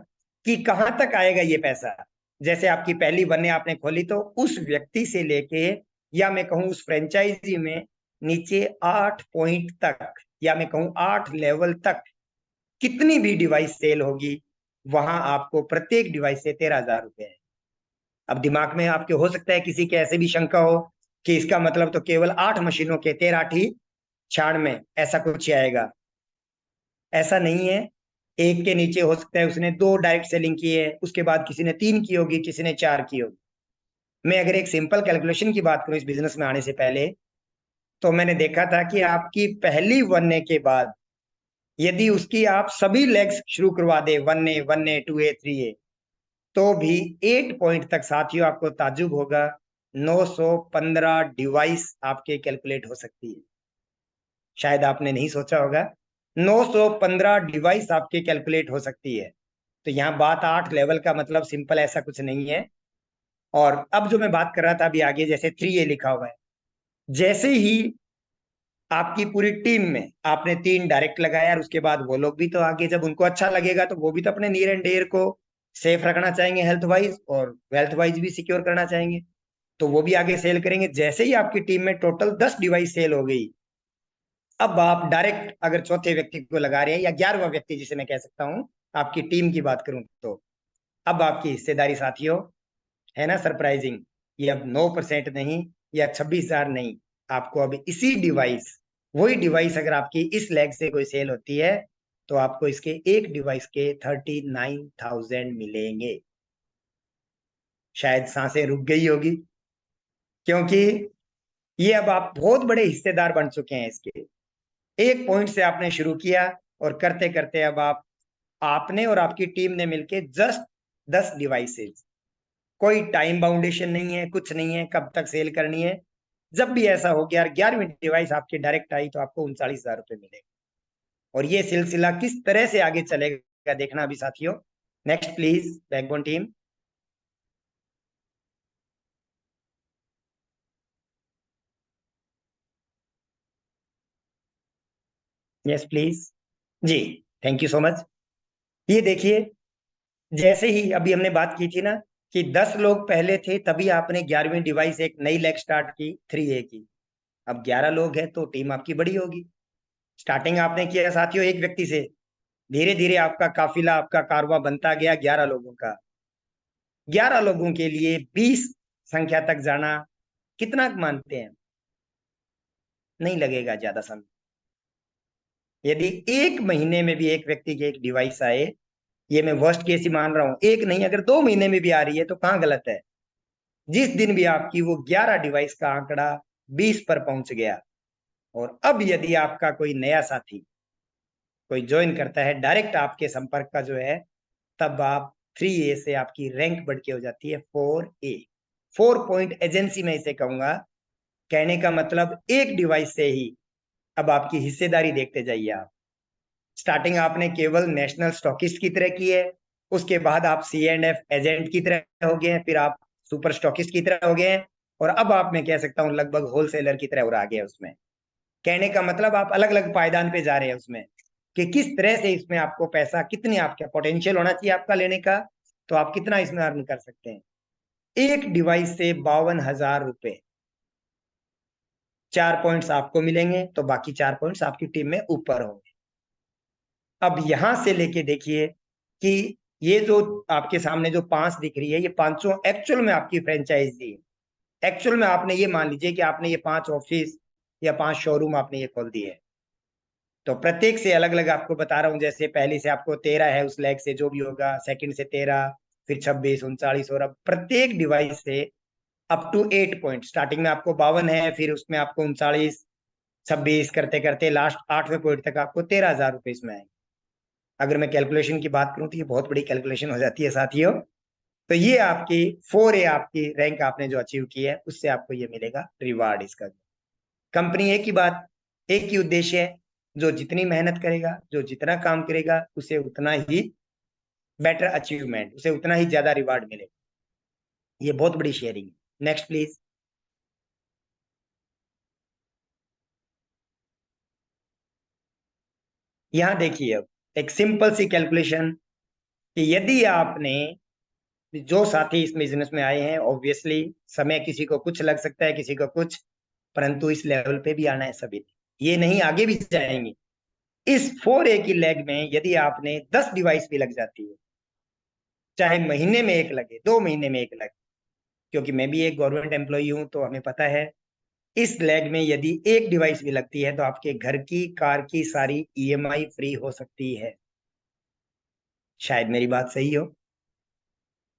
Speaker 2: कि कहां तक आएगा ये पैसा। जैसे आपकी पहली 1A आपने खोली तो उस व्यक्ति से लेके, या मैं कहूं उस फ्रेंचाइजी में नीचे 8 पॉइंट तक, या मैं कहूं 8 लेवल तक कितनी भी डिवाइस सेल होगी, वहां आपको प्रत्येक डिवाइस से 13,000 रुपए है। अब दिमाग में आपके हो सकता है किसी के ऐसे भी शंका हो कि इसका मतलब तो केवल 8 मशीनों के 13 ही क्षण में ऐसा कुछ आएगा। ऐसा नहीं है। एक के नीचे हो सकता है उसने 2 डायरेक्ट सेलिंग की है, उसके बाद किसी ने 3 की होगी, किसी ने 4 की होगी। मैं अगर एक सिंपल कैलकुलेशन की बात करूं इस बिजनेस में आने से पहले, तो मैंने देखा था कि आपकी पहली 1A के बाद यदि उसकी आप सभी लेग्स शुरू करवा दे, 1A 1A 2A 3A, तो भी 8 पॉइंट तक साथियों आपको ताजुब होगा 915 डिवाइस आपके कैलकुलेट हो सकती है। शायद आपने नहीं सोचा होगा 915 डिवाइस आपके कैलकुलेट हो सकती है। तो यहाँ बात 8 लेवल का मतलब सिंपल ऐसा कुछ नहीं है। और अब जो मैं बात कर रहा था अभी आगे, जैसे 3A लिखा हुआ है, जैसे ही आपकी पूरी टीम में आपने 3 डायरेक्ट लगाया और उसके बाद वो लोग भी तो आगे जब उनको अच्छा लगेगा तो वो भी तो अपने नियर एंड डियर को सेफ रखना चाहेंगे हेल्थ वाइज, और वेल्थ वाइज भी सिक्योर करना चाहेंगे, तो वो भी आगे सेल करेंगे। जैसे ही आपकी टीम में टोटल 10 डिवाइस सेल हो गई, अब आप डायरेक्ट अगर चौथे व्यक्ति को लगा रहे हैं, या 11वां व्यक्ति जिसे मैं कह सकता हूं आपकी टीम की बात करूं, तो अब आपकी हिस्सेदारी साथियों है ना सरप्राइजिंग, ये अब 9% नहीं या 26,000 नहीं, आपको अब इसी डिवाइस, वही डिवाइस अगर आपकी इस लेग से कोई सेल होती है तो आपको इसके एक डिवाइस के 39,000 मिलेंगे। शायद सांसें रुक गई होगी, क्योंकि ये अब आप बहुत बड़े हिस्सेदार बन चुके हैं इसके। एक पॉइंट से आपने शुरू किया और करते करते अब आपने और आपकी टीम ने मिलके जस्ट 10 डिवाइसेस, कोई टाइम बाउंडेशन नहीं है, कुछ नहीं है कब तक सेल करनी है। जब भी ऐसा हो गया 11वीं डिवाइस आपकी डायरेक्ट आई तो आपको 39,000 रुपए मिलेगा। और ये सिलसिला किस तरह से आगे चलेगा देखना अभी साथियों। Next please backbone team. Yes please. जी, थैंक यू सो मच। ये देखिए, जैसे ही अभी हमने बात की थी ना कि 10 लोग पहले थे, तभी आपने 11वीं डिवाइस एक नई लेग स्टार्ट की 3A की। अब 11 लोग हैं तो टीम आपकी बड़ी होगी। स्टार्टिंग आपने किया साथियों एक व्यक्ति से, धीरे धीरे आपका काफिला, आपका कारवां बनता गया 11 लोगों का। 11 लोगों के लिए 20 संख्या तक जाना कितना मानते हैं? नहीं लगेगा ज्यादा समय। यदि एक महीने में भी एक व्यक्ति की एक डिवाइस आए, ये मैं वर्स्ट केस ही मान रहा हूं, एक नहीं अगर 2 महीने में भी आ रही है तो कहां गलत है? जिस दिन भी आपकी वो 11 डिवाइस का आंकड़ा 20 पर पहुंच गया, और अब यदि आपका कोई नया साथी कोई ज्वाइन करता है डायरेक्ट आपके संपर्क का जो है, तब आप 3A से आपकी रैंक बढ़ के हो जाती है 4A। 4 पॉइंट एजेंसी में इसे कहूंगा। कहने का मतलब एक डिवाइस से ही अब आपकी हिस्सेदारी देखते जाइए आप। स्टार्टिंग आपने केवल नेशनल स्टॉकिस्ट की तरह की है, उसके बाद आप C&F एजेंट की तरह हो गए हैं, फिर आप सुपर स्टॉकिस्ट की तरह हो गए हैं, और अब आप मैं कह सकता हूं लगभग होलसेलर की तरह और आ गए उसमें। कहने का मतलब आप अलग अलग पायदान पे जा रहे हैं उसमें, कि किस तरह से इसमें आपको पैसा, कितनी आपका पोटेंशियल होना चाहिए आपका लेने का, तो आप कितना इसमें अर्न कर सकते हैं। एक डिवाइस से 52,000 रुपए, 4 पॉइंट्स आपको मिलेंगे तो बाकी 4 पॉइंट्स आपकी टीम में ऊपर होंगे। अब यहां से लेके देखिए कि ये जो आपके सामने जो 5 दिख रही है, ये पांचों एक्चुअल में आपकी फ्रेंचाइजी है। एक्चुअल में आपने ये मान लीजिए कि आपने ये 5 ऑफिस या 5 शोरूम आपने ये खोल दिए है। तो प्रत्येक से अलग अलग आपको बता रहा हूँ, जैसे पहले से आपको 13 है उस लेग से जो भी होगा, सेकंड से 13, फिर 26, 39, और अब प्रत्येक डिवाइस से अप टू 8 पॉइंट। स्टार्टिंग में आपको 52 है, फिर उसमें आपको 39, 26 करते करते लास्ट 8वें पॉइंट तक आपको 13,000 रुपए इसमें आएंगे। अगर मैं कैलकुलेशन की बात करूं तो ये बहुत बड़ी कैलकुलेशन हो जाती है साथियों। तो ये आपकी 4A आपकी रैंक आपने जो अचीव की है, उससे आपको ये मिलेगा रिवार्ड इसका। कंपनी एक ही बात, एक ही उद्देश्य है, जो जितनी मेहनत करेगा, जो जितना काम करेगा, उसे उतना ही बेटर अचीवमेंट, उसे उतना ही ज्यादा रिवार्ड मिलेगा। ये बहुत बड़ी शेयरिंग है। Next please. यहां देखिए अब एक सिंपल सी कैलकुलेशन, कि यदि आपने, जो साथी इस बिजनेस में आए हैं ऑब्वियसली समय किसी को कुछ लग सकता है, किसी को कुछ, परंतु इस लेवल पे भी आना है सभी ने, ये नहीं आगे भी जाएंगे। इस 4A की लेग में यदि आपने 10 डिवाइस भी लग जाती है, चाहे महीने में एक लगे, 2 महीने में एक लगे, क्योंकि मैं भी एक गवर्नमेंट एम्प्लॉई हूं तो हमें पता है, इस लेग में यदि एक डिवाइस भी लगती है तो आपके घर की, कार की सारी EMI फ्री हो सकती है। शायद मेरी बात सही हो।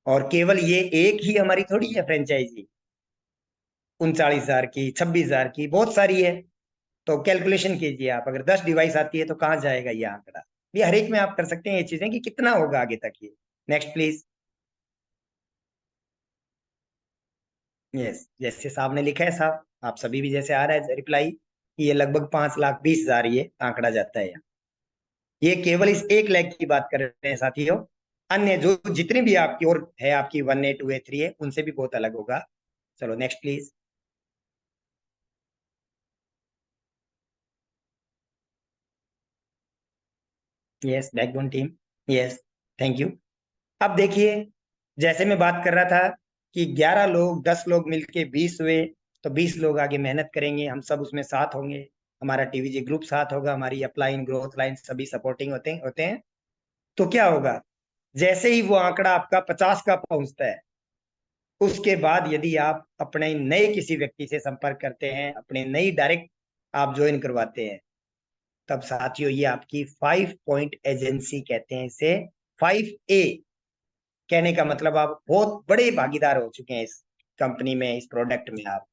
Speaker 2: और केवल ये एक ही हमारी थोड़ी है फ्रेंचाइजी, 39,000 की, 26,000 की, बहुत सारी है। तो कैलकुलेशन कीजिए आप, अगर 10 डिवाइस आती है तो कहाँ जाएगा ये आंकड़ा। ये हर एक में आप कर सकते हैं ये चीजें कि कितना होगा आगे तक ये। Next please. यस, जैसे साहब ने लिखा है साहब, आप सभी भी जैसे आ रहा है रिप्लाई कि ये लगभग 5,20,000 ये आंकड़ा जाता है। ये केवल इस एक लेग की बात कर रहे हैं साथियों। अन्य जो जितनी भी आपकी और है, आपकी 1A 2A 3A, उनसे भी बहुत अलग होगा। चलो next please. Yes, backbone team. Yes, thank you. अब देखिए, जैसे मैं बात कर रहा था कि 11 लोग, 10 लोग मिलके 20 हुए, तो 20 लोग आगे मेहनत करेंगे, हम सब उसमें साथ होंगे, हमारा TVG ग्रुप साथ होगा, हमारी अपलाइन, ग्रोथ लाइन सभी सपोर्टिंग होते होते हैं। तो क्या होगा, जैसे ही वो आंकड़ा आपका 50 का पहुंचता है, उसके बाद यदि आप अपने नए किसी व्यक्ति से संपर्क करते हैं, अपने नई डायरेक्ट आप ज्वाइन करवाते हैं, तब साथियों ये आपकी 5 पॉइंट एजेंसी कहते हैं इसे। 5A कहने का मतलब आप बहुत बड़े भागीदार हो चुके हैं इस कंपनी में, इस प्रोडक्ट में। आप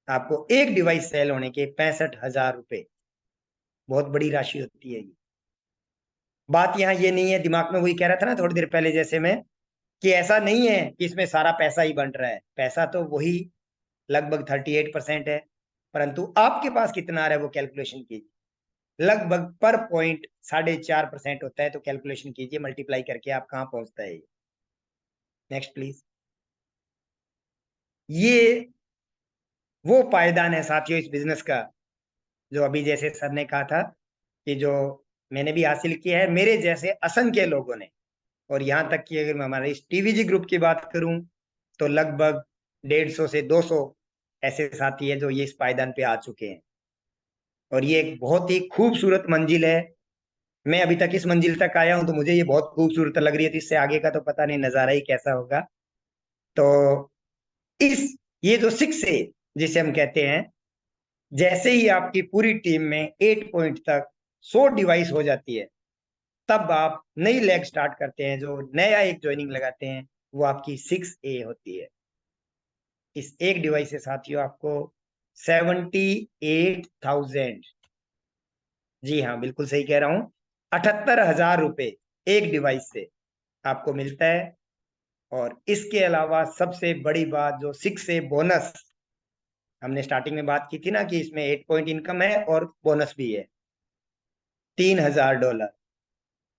Speaker 2: आपको एक डिवाइस सेल होने के 65,000 रुपए, बहुत बड़ी राशि होती है ये। बात यहाँ ये नहीं है, दिमाग में वही कह रहा था ना थोड़ी देर पहले जैसे मैं, कि ऐसा नहीं है कि इसमें सारा पैसा ही बन रहा है, पैसा तो वही लगभग 38% है, परंतु आपके पास कितना आ रहा है वो कैलकुलेशन कीजिए। लगभग पर पॉइंट 4.5% होता है, तो कैलकुलेशन कीजिए मल्टीप्लाई करके आप कहाँ पहुंचता है। Next please. ये वो पायदान है साथियों इस बिजनेस का, जो अभी जैसे सर ने कहा था कि जो मैंने भी हासिल किया है, मेरे जैसे असंख्य लोगों ने। और यहाँ तक कि अगर मैं हमारे इस TVG ग्रुप की बात करूं, तो लगभग 150 से 200 ऐसे साथी हैं जो ये इस पायदान पे आ चुके हैं। और ये एक बहुत ही खूबसूरत मंजिल है। मैं अभी तक इस मंजिल तक आया हूं तो मुझे ये बहुत खूबसूरत लग रही है, तो इससे आगे का तो पता नहीं नजारा ही कैसा होगा। तो इस ये जो 6A जिसे हम कहते हैं, जैसे ही आपकी पूरी टीम में 8 पॉइंट तक 100 डिवाइस हो जाती है, तब आप नई लेग स्टार्ट करते हैं, जो नया एक ज्वाइनिंग लगाते हैं, वो आपकी 6A होती है। इस एक डिवाइस से साथियों आपको 78,000, जी हाँ बिल्कुल सही कह रहा हूँ, 78,000 रुपए एक डिवाइस से आपको मिलता है। और इसके अलावा सबसे बड़ी बात, जो 6A बोनस हमने स्टार्टिंग में बात की थी ना, कि इसमें 8 पॉइंट इनकम है और बोनस भी है $3,000।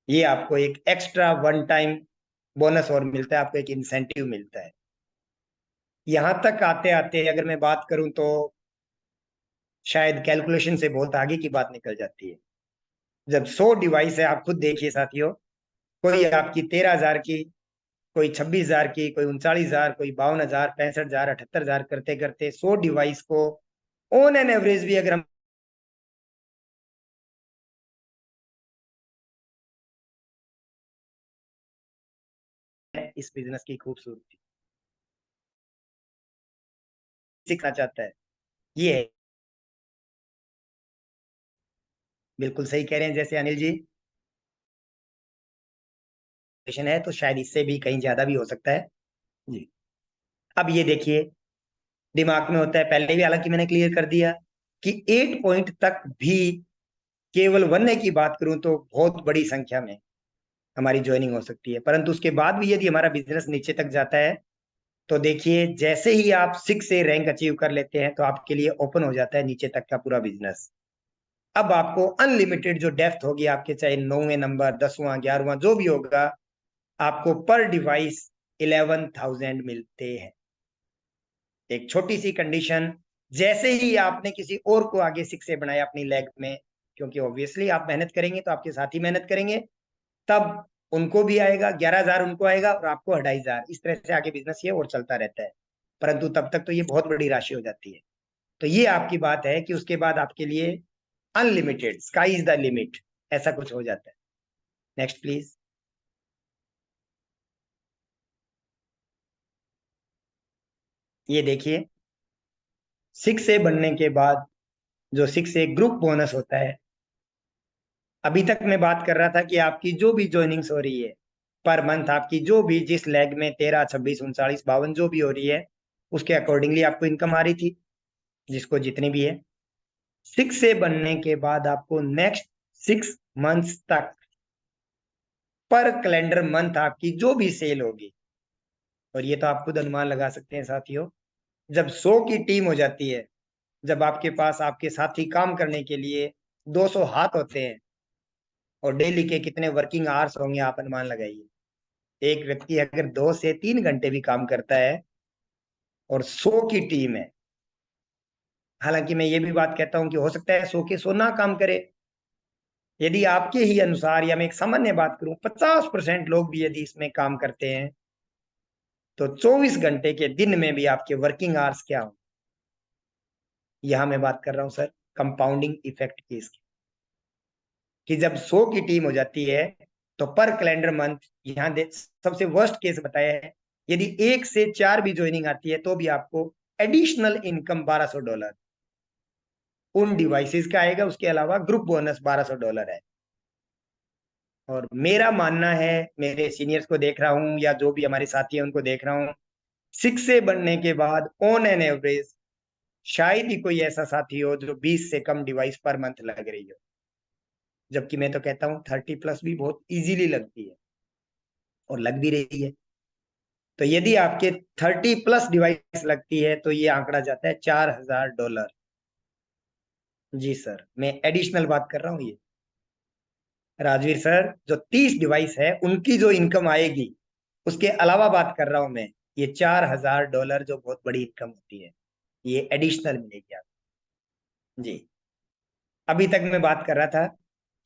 Speaker 2: ये आपको एक एक्स्ट्रा वन टाइम बोनस और मिलता है, आपको एक इंसेंटिव मिलता है। यहां तक आते आते अगर मैं बात करूं तो शायद कैलकुलेशन से बहुत आगे की बात निकल जाती है। जब 100 डिवाइस है, आप खुद देखिए साथियों, कोई आपकी 13,000 की, कोई 26,000 की, कोई 39,000, कोई 52,000, 65,000, 78,000 करते करते 100 डिवाइस को ऑन एन एवरेज भी अगर हम इस बिजनेस की खूबसूरती सीखना चाहता है, ये है। बिल्कुल सही कह रहे हैं जैसे अनिल जी, है तो शायद इससे भी कहीं ज्यादा भी हो सकता है जी। अब ये देखिए, दिमाग में होता है, पहले भी हालांकि मैंने क्लियर कर दिया कि 8 पॉइंट तक भी केवल 1A की बात करूं तो बहुत बड़ी संख्या में हमारी ज्वाइनिंग हो सकती है, परंतु उसके बाद भी यदि हमारा बिजनेस नीचे तक जाता है, तो देखिए जैसे ही आप 6A रैंक अचीव कर लेते हैं, तो आपके लिए ओपन हो जाता है नीचे तक का पूरा बिजनेस। अब आपको अनलिमिटेड जो डेप्थ होगी आपके, चाहे 9वें नंबर, 10वां, 11वां जो भी होगा, आपको पर डिवाइस 11,000 मिलते हैं। एक छोटी सी कंडीशन, जैसे ही आपने किसी और को आगे 6A बनाया अपनी लेग में, क्योंकि ऑब्वियसली आप मेहनत करेंगे तो आपके साथी मेहनत करेंगे, तब उनको भी आएगा, 11,000 उनको आएगा और आपको 2,500, इस तरह से आगे बिजनेस ये और चलता रहता है। परंतु तब तक तो ये बहुत बड़ी राशि हो जाती है। तो ये आपकी बात है कि उसके बाद आपके लिए unlimited, sky is the limit, ऐसा कुछ हो जाता है। Next please. ये देखिए 6A बनने के बाद जो 6A ग्रुप बोनस होता है, अभी तक मैं बात कर रहा था कि आपकी जो भी ज्वाइनिंग्स हो रही है पर मंथ, आपकी जो भी जिस लेग में 13, 26, 39, 52 जो भी हो रही है, उसके अकॉर्डिंगली आपको इनकम आ रही थी, जिसको जितनी भी है। 6A बनने के बाद आपको नेक्स्ट 6 मंथ्स तक पर कैलेंडर मंथ आपकी जो भी सेल होगी, और ये तो आप खुद अनुमान लगा सकते हैं साथियों, जब 100 की टीम हो जाती है, जब आपके पास आपके साथी काम करने के लिए 200 हाथ होते हैं, और डेली के कितने वर्किंग आवर्स होंगे आप अनुमान लगाइए। एक व्यक्ति अगर 2 से 3 घंटे भी काम करता है और 100 की टीम है, हालांकि मैं ये भी बात कहता हूं कि हो सकता है 100 के 100 ना काम करे, यदि आपके ही अनुसार, या मैं एक सामान्य बात करूं 50% लोग भी यदि इसमें काम करते हैं, तो 24 घंटे के दिन में भी आपके वर्किंग आवर्स क्या हो। यहां मैं बात कर रहा हूं सर कंपाउंडिंग इफेक्ट की, इसकी, कि जब 100 की टीम हो जाती है तो पर कैलेंडर मंथ, यहाँ सबसे वर्स्ट केस बताया है, यदि 1 से 4 भी ज्वाइनिंग आती है तो भी आपको एडिशनल इनकम $1200 उन डिवाइसेस का आएगा, उसके अलावा ग्रुप बोनस $1200 है। और मेरा मानना है, मेरे सीनियर्स को देख रहा हूं या जो भी हमारे साथी हैं उनको देख रहा हूं, 6 से बनने के बाद ऑन एन एवरेज शायद ही कोई ऐसा साथी हो जो 20 से कम डिवाइस पर मंथ लग रही हो, जबकि मैं तो कहता हूँ 30+ भी बहुत इजीली लगती है और लग भी रही है। तो यदि आपके 30+ डिवाइस लगती है तो ये आंकड़ा जाता है $4000। जी सर, मैं एडिशनल बात कर रहा हूँ। ये राजवीर सर, जो 30 डिवाइस है उनकी जो इनकम आएगी उसके अलावा बात कर रहा हूं मैं, ये $4000 जो बहुत बड़ी इनकम होती है, ये एडिशनल मिलेगी आपको। जी, अभी तक मैं बात कर रहा था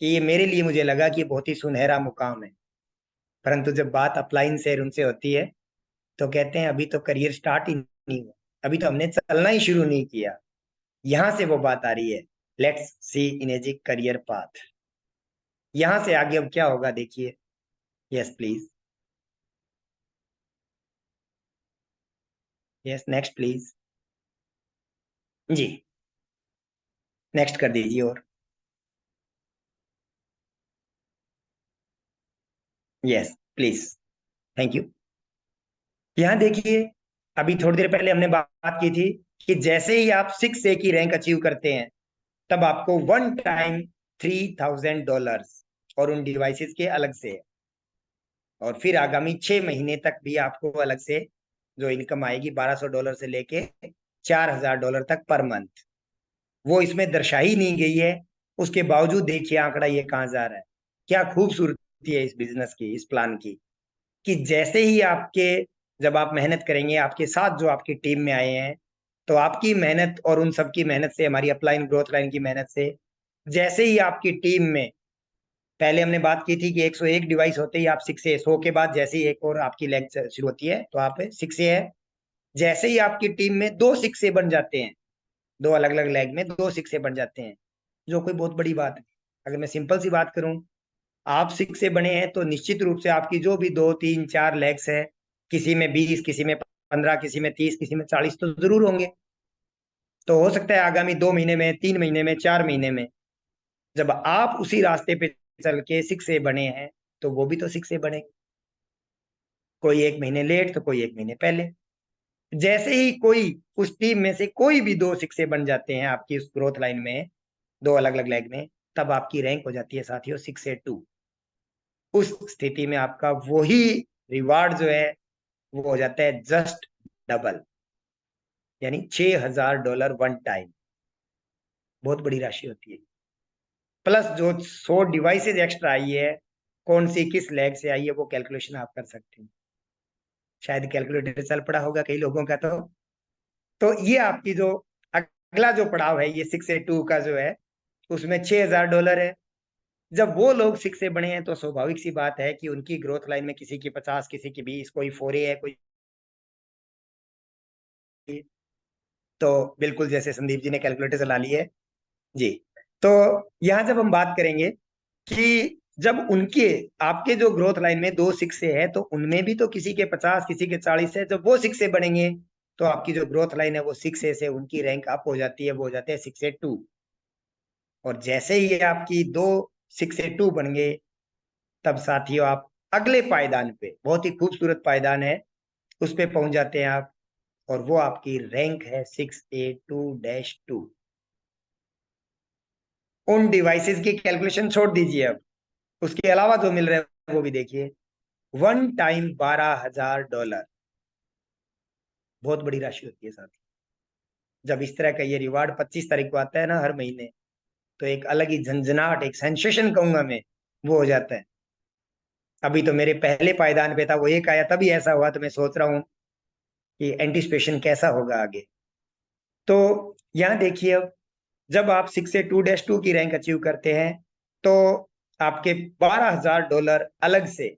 Speaker 2: कि ये मेरे लिए, मुझे लगा कि ये बहुत ही सुनहरा मुकाम है, परंतु जब बात अपलाइन से उनसे होती है तो कहते हैं अभी तो करियर स्टार्ट ही नहीं हुआ, अभी तो हमने चलना ही शुरू नहीं किया। यहां से वो बात आ रही है, let's see in AG career path. यहां से आगे अब क्या होगा देखिए। Yes please, yes next please. जी, नेक्स्ट कर दीजिए। और यस प्लीज, थैंक यू। यहाँ देखिए, अभी थोड़ी देर पहले हमने बात की थी कि जैसे ही आप 6A की रैंक अचीव करते हैं तब आपको वन टाइम $3000 और उन डिवाइसेस के अलग से, और फिर आगामी 6 महीने तक भी आपको अलग से जो इनकम आएगी $1200 से लेके $4000 तक पर मंथ, वो इसमें दर्शाई नहीं गई है। उसके बावजूद देखिए आंकड़ा ये कहाँ जा रहा है। क्या खूबसूरती है इस बिजनेस की, इस प्लान की, कि जैसे ही आपके, जब आप मेहनत करेंगे, आपके साथ जो आपकी टीम में आए हैं, तो आपकी मेहनत और उन सबकी मेहनत से, हमारी अपलाइन ग्रोथ लाइन की मेहनत से, जैसे ही आपकी टीम में, पहले हमने बात की थी कि 101 डिवाइस होते ही आप 6A, 100 के बाद जैसे ही एक और आपकी लेग शुरू होती है तो आप 6A है, जैसे ही आपकी टीम में 2 6A बन जाते हैं, 2 अलग अलग लेग में 2 6A बन जाते हैं, जो कोई बहुत बड़ी बात नहीं। अगर मैं सिंपल सी बात करूं, आप 6 से बने हैं तो निश्चित रूप से आपकी जो भी 2 3 4 लेग्स है, किसी में 20, किसी में 15, किसी में 30, किसी में 40 तो जरूर होंगे। तो हो सकता है आगामी 2 महीने में, 3 महीने में, 4 महीने में, जब आप उसी रास्ते पे चल के 6 बने हैं, तो वो भी तो 6 बने, कोई 1 महीने लेट तो कोई 1 महीने पहले। जैसे ही कोई उस टीम में से कोई भी 2 6 बन जाते हैं आपकी उस ग्रोथ लाइन में, 2 अलग अलग लेग में, तब आपकी रैंक हो जाती है साथियों 6A2। उस स्थिति में आपका वही रिवार्ड जो है वो हो जाता है जस्ट डबल, यानी $6000 वन टाइम। बहुत बड़ी राशि होती है। प्लस जो 100 डिवाइसेज एक्स्ट्रा आई है, कौन सी किस लैग से आई है, वो कैलकुलेशन आप कर सकते हैं। शायद कैलकुलेटर चल पड़ा होगा कई लोगों का। तो ये आपकी जो अगला जो पड़ाव है, ये 6A2 का जो है, उसमें $6000 है। जब वो लोग 6 से बने हैं तो स्वाभाविक सी बात है कि उनकी ग्रोथ लाइन में किसी की 50, किसी की 20, कोई 4A है, कोई तो बिल्कुल जैसे संदीप जी ने कैलकुलेटर चला ली है जी। तो यहाँ जब हम बात करेंगे कि जब उनके आपके जो ग्रोथ लाइन में 2 सिक्से है, तो उनमें भी तो किसी के 50 किसी के 40 है। जब वो सिक्से बनेंगे तो आपकी जो ग्रोथ लाइन है वो 6A से उनकी रैंक अप हो जाती है, वो हो जाते हैं 6A2। और जैसे ही आपकी 2 6A2 बन गए, तब साथियों आप अगले पायदान पे, बहुत ही खूबसूरत पायदान है, उस पे पहुंच जाते हैं आप, और वो आपकी रैंक है 6A2-2। उन डिवाइसेस की कैलकुलेशन छोड़ दीजिए, अब उसके अलावा जो मिल रहा है वो भी देखिए। 1 टाइम $12,000, बहुत बड़ी राशि होती है साथी। जब इस तरह का ये रिवार्ड 25 तारीख को आता है ना हर महीने, तो एक अलग ही झंझनाहट, एक सेंसेशन कहूंगा मैं, वो हो जाता है। अभी तो मेरे पहले पायदान पे था, वो एक आया तभी ऐसा हुआ, तो मैं सोच रहा हूँ कि एंटिसिपेशन कैसा होगा आगे। तो यहाँ देखिए, अब जब आप 6A2-2 की रैंक अचीव करते हैं, तो आपके $12,000 अलग से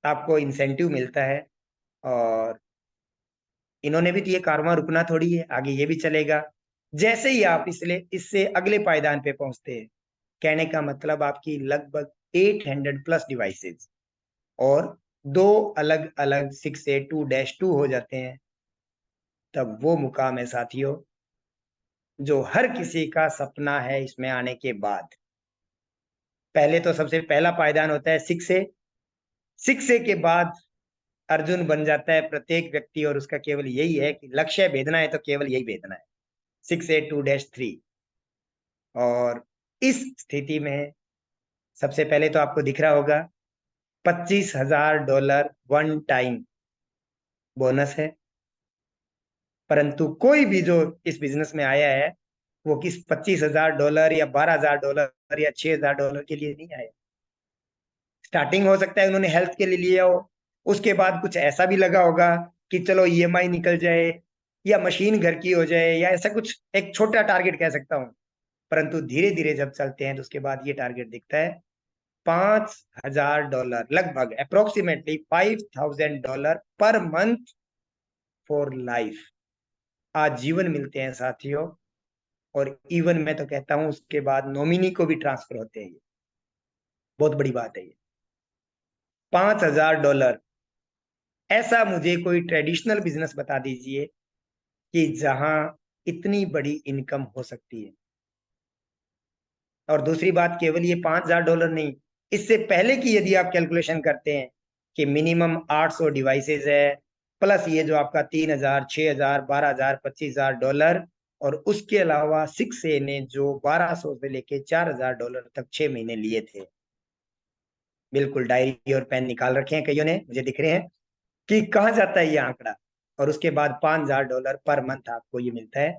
Speaker 2: आपको इंसेंटिव मिलता है। और इन्होंने भी तो ये कारवां रुकना थोड़ी है, आगे ये भी चलेगा। जैसे ही आप इससे अगले पायदान पे पहुंचते हैं, कहने का मतलब आपकी लगभग 800 प्लस डिवाइसेस और 2 अलग अलग 6A2-2 हो जाते हैं, तब वो मुकाम है साथियों जो हर किसी का सपना है इसमें आने के बाद। पहले तो सबसे पहला पायदान होता है 6A के बाद अर्जुन बन जाता है प्रत्येक व्यक्ति, और उसका केवल यही है कि लक्ष्य भेदना है तो केवल यही भेदना है, 6A2-3। और इस स्थिति में सबसे पहले तो आपको दिख रहा होगा $25,000 वन टाइम बोनस है। परंतु कोई भी जो इस बिजनेस में आया है, वो किस $25,000 या $12,000 या $6,000 के लिए नहीं आया। स्टार्टिंग हो सकता है उन्होंने हेल्थ के लिए लिया हो, उसके बाद कुछ ऐसा भी लगा होगा कि चलो ईएमआई निकल जाए या मशीन घर की हो जाए, या ऐसा कुछ एक छोटा टारगेट कह सकता हूँ। परंतु धीरे धीरे जब चलते हैं तो उसके बाद ये टारगेट दिखता है $5,000, लगभग approximately $5,000 per month for life, आजीवन मिलते हैं साथियों। और इवन मैं तो कहता हूं उसके बाद नॉमिनी को भी ट्रांसफर होते हैं, ये बहुत बड़ी बात है ये। $5,000, ऐसा मुझे कोई ट्रेडिशनल बिजनेस बता दीजिए कि जहां इतनी बड़ी इनकम हो सकती है। और दूसरी बात, केवल ये $5,000 नहीं, इससे पहले की यदि आप कैलकुलेशन करते हैं कि मिनिमम 800 डिवाइसेज है, प्लस ये जो आपका 3,000, 6,000, 12,000, $25,000, और उसके अलावा 6A ने जो 1,200 से लेके $4,000 तक 6 महीने लिए थे, बिल्कुल डायरी और पेन निकाल रखे हैं कईयों ने, मुझे दिख रहे हैं कि कहाँ जाता है ये आंकड़ा। और उसके बाद $5,000 पर मंथ आपको ये मिलता है।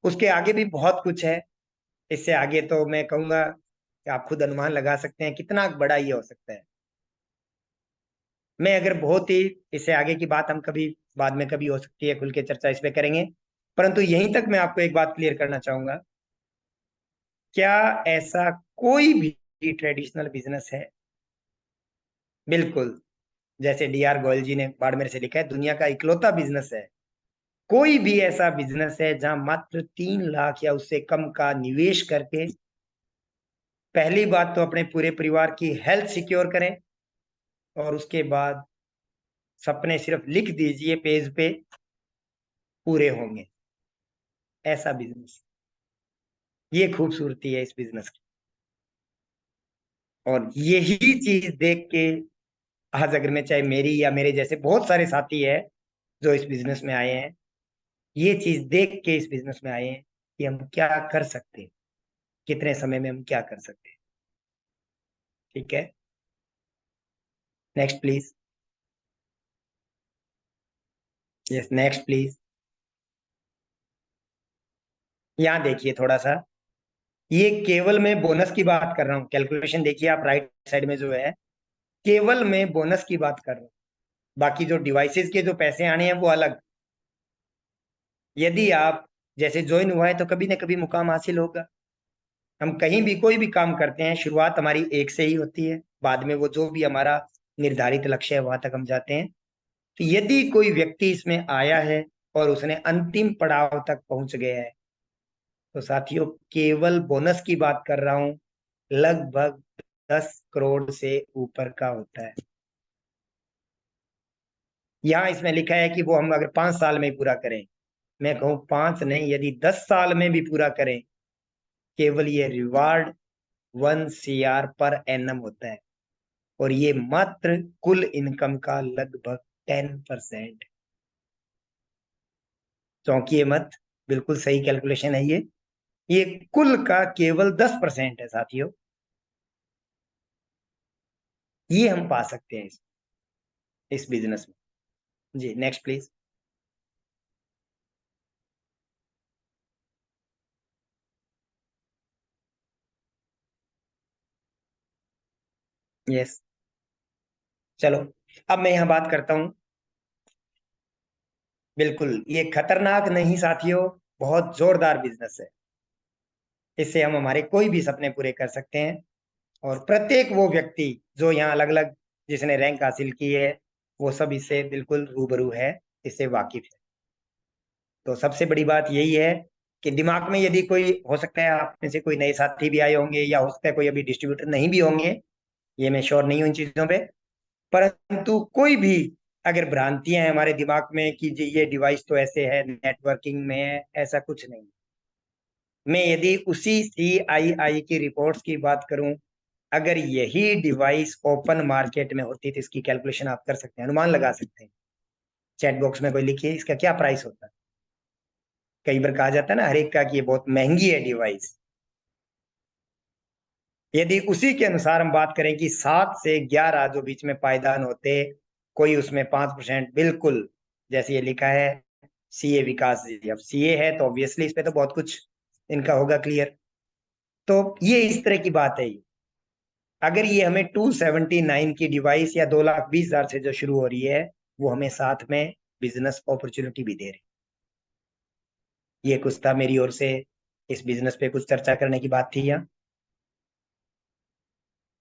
Speaker 2: उसके आगे भी बहुत कुछ है, इससे आगे तो मैं कहूंगा कि आप खुद अनुमान लगा सकते हैं कितना बड़ा ये हो सकता है। मैं अगर बहुत ही इससे आगे की बात हम कभी बाद में कभी हो सकती है, खुल के चर्चा इस पे करेंगे। परंतु यहीं तक मैं आपको एक बात क्लियर करना चाहूंगा, क्या ऐसा कोई भी ट्रेडिशनल बिजनेस है, बिल्कुल जैसे डीआर गोयल जी ने बाड़मेर से लिखा है, दुनिया का इकलौता बिजनेस है, कोई भी ऐसा बिजनेस है जहां मात्र 3 लाख या उससे कम का निवेश करके पहली बात तो अपने पूरे परिवार की हेल्थ सिक्योर करें, और उसके बाद सपने सिर्फ लिख दीजिए पेज पे, पूरे होंगे। ऐसा बिजनेस, ये खूबसूरती है इस बिजनेस की। और यही चीज देख के आज अगर मैं, चाहे मेरी या मेरे जैसे बहुत सारे साथी है जो इस बिजनेस में आए हैं, ये चीज देख के इस बिजनेस में आए हैं कि हम क्या कर सकते हैं, कितने समय में हम क्या कर सकते हैं। ठीक है, next please. Yes, next please. यहाँ देखिए थोड़ा सा, ये केवल मैं बोनस की बात कर रहा हूँ, कैलकुलेशन देखिए आप राइट साइड में जो है, केवल मैं बोनस की बात कर रहा हूँ। बाकी जो डिवाइसेस के जो पैसे आने हैं वो अलग। यदि आप जैसे ज्वाइन हुआ है तो कभी ना कभी मुकाम हासिल होगा। हम कहीं भी कोई भी काम करते हैं, शुरुआत हमारी एक से ही होती है, बाद में वो जो भी हमारा निर्धारित लक्ष्य है वहां तक हम जाते हैं। तो यदि कोई व्यक्ति इसमें आया है और उसने अंतिम पड़ाव तक पहुंच गया है, तो साथियों केवल बोनस की बात कर रहा हूं, लगभग 10 करोड़ से ऊपर का होता है। यहाँ इसमें लिखा है कि वो हम अगर 5 साल में पूरा करें, मैं कहूँ 5 नहीं, यदि 10 साल में भी पूरा करें, केवल ये रिवार्ड 1 CR पर एनम होता है, और ये मात्र कुल इनकम का लगभग 10%। चौंकिए मत, बिल्कुल सही कैलकुलेशन है ये कुल का केवल 10% है साथियों। ये हम पा सकते हैं इस बिजनेस में। जी नेक्स्ट प्लीज। यस, चलो अब मैं यहाँ बात करता हूँ। बिल्कुल ये खतरनाक नहीं साथियों, बहुत जोरदार बिजनेस है। इससे हम हमारे कोई भी सपने पूरे कर सकते हैं, और प्रत्येक वो व्यक्ति जो यहाँ अलग अलग जिसने रैंक हासिल की है, वो सब इससे बिल्कुल रूबरू है, इससे वाकिफ है। तो सबसे बड़ी बात यही है कि दिमाग में यदि कोई, हो सकता है आप में से कोई नए साथी भी आए होंगे, या हो सकता है कोई अभी डिस्ट्रीब्यूटर नहीं भी होंगे, ये मैं श्योर नहीं हूँ इन चीजों पे, परंतु कोई भी अगर भ्रांतियां हैं हमारे दिमाग में कि जी ये डिवाइस तो ऐसे है, नेटवर्किंग में है, ऐसा कुछ नहीं। मैं यदि उसी CII की रिपोर्ट्स की बात करूं, अगर यही डिवाइस ओपन मार्केट में होती तो इसकी कैलकुलेशन आप कर सकते हैं, अनुमान लगा सकते हैं। चैट बॉक्स में कोई लिखिए इसका क्या प्राइस होता है। कई बार कहा जाता है ना हर एक का कि ये बहुत महंगी है डिवाइस। यदि उसी के अनुसार हम बात करें कि 7 से 11 जो बीच में पायदान होते, कोई उसमें 5%, बिल्कुल जैसे ये लिखा है CA विकास जी, अब CA है तो ऑब्वियसली इस पे तो बहुत कुछ इनका होगा क्लियर। तो ये इस तरह की बात है ये। अगर ये हमें 279 की डिवाइस या 2,20,000 से जो शुरू हो रही है, वो हमें साथ में बिजनेस अपॉर्चुनिटी भी दे रही। ये कुछ था मेरी ओर से, इस बिजनेस पे कुछ चर्चा करने की बात थी यहाँ।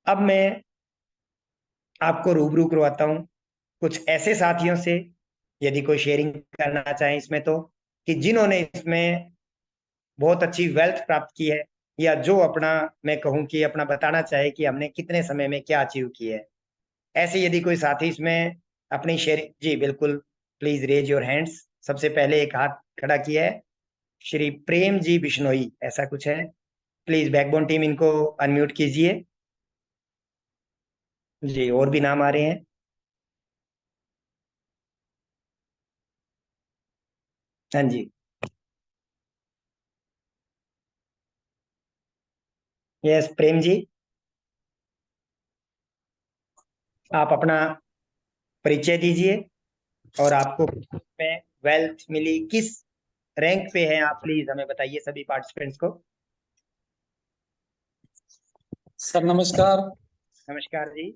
Speaker 2: अब मैं आपको रूबरू करवाता हूँ कुछ ऐसे साथियों से, यदि कोई शेयरिंग करना चाहे इसमें, तो कि जिन्होंने इसमें बहुत अच्छी वेल्थ प्राप्त की है, या जो अपना, मैं कहूँ कि अपना बताना चाहे कि हमने कितने समय में क्या अचीव किया है। ऐसे यदि कोई साथी इसमें अपनी शेयर, जी बिल्कुल, प्लीज रेज योर हैंड्स। सबसे पहले एक हाथ खड़ा किया है श्री प्रेम जी बिश्नोई, ऐसा कुछ है। प्लीज बैकबोन टीम इनको अनम्यूट कीजिए। जी और भी नाम आ रहे हैं। हाँ जी, यस प्रेम जी, आप अपना परिचय दीजिए, और आपको में वेल्थ मिली, किस रैंक पे हैं आप, प्लीज हमें बताइए सभी पार्टिसिपेंट्स को।
Speaker 3: सर नमस्कार।
Speaker 2: नमस्कार जी।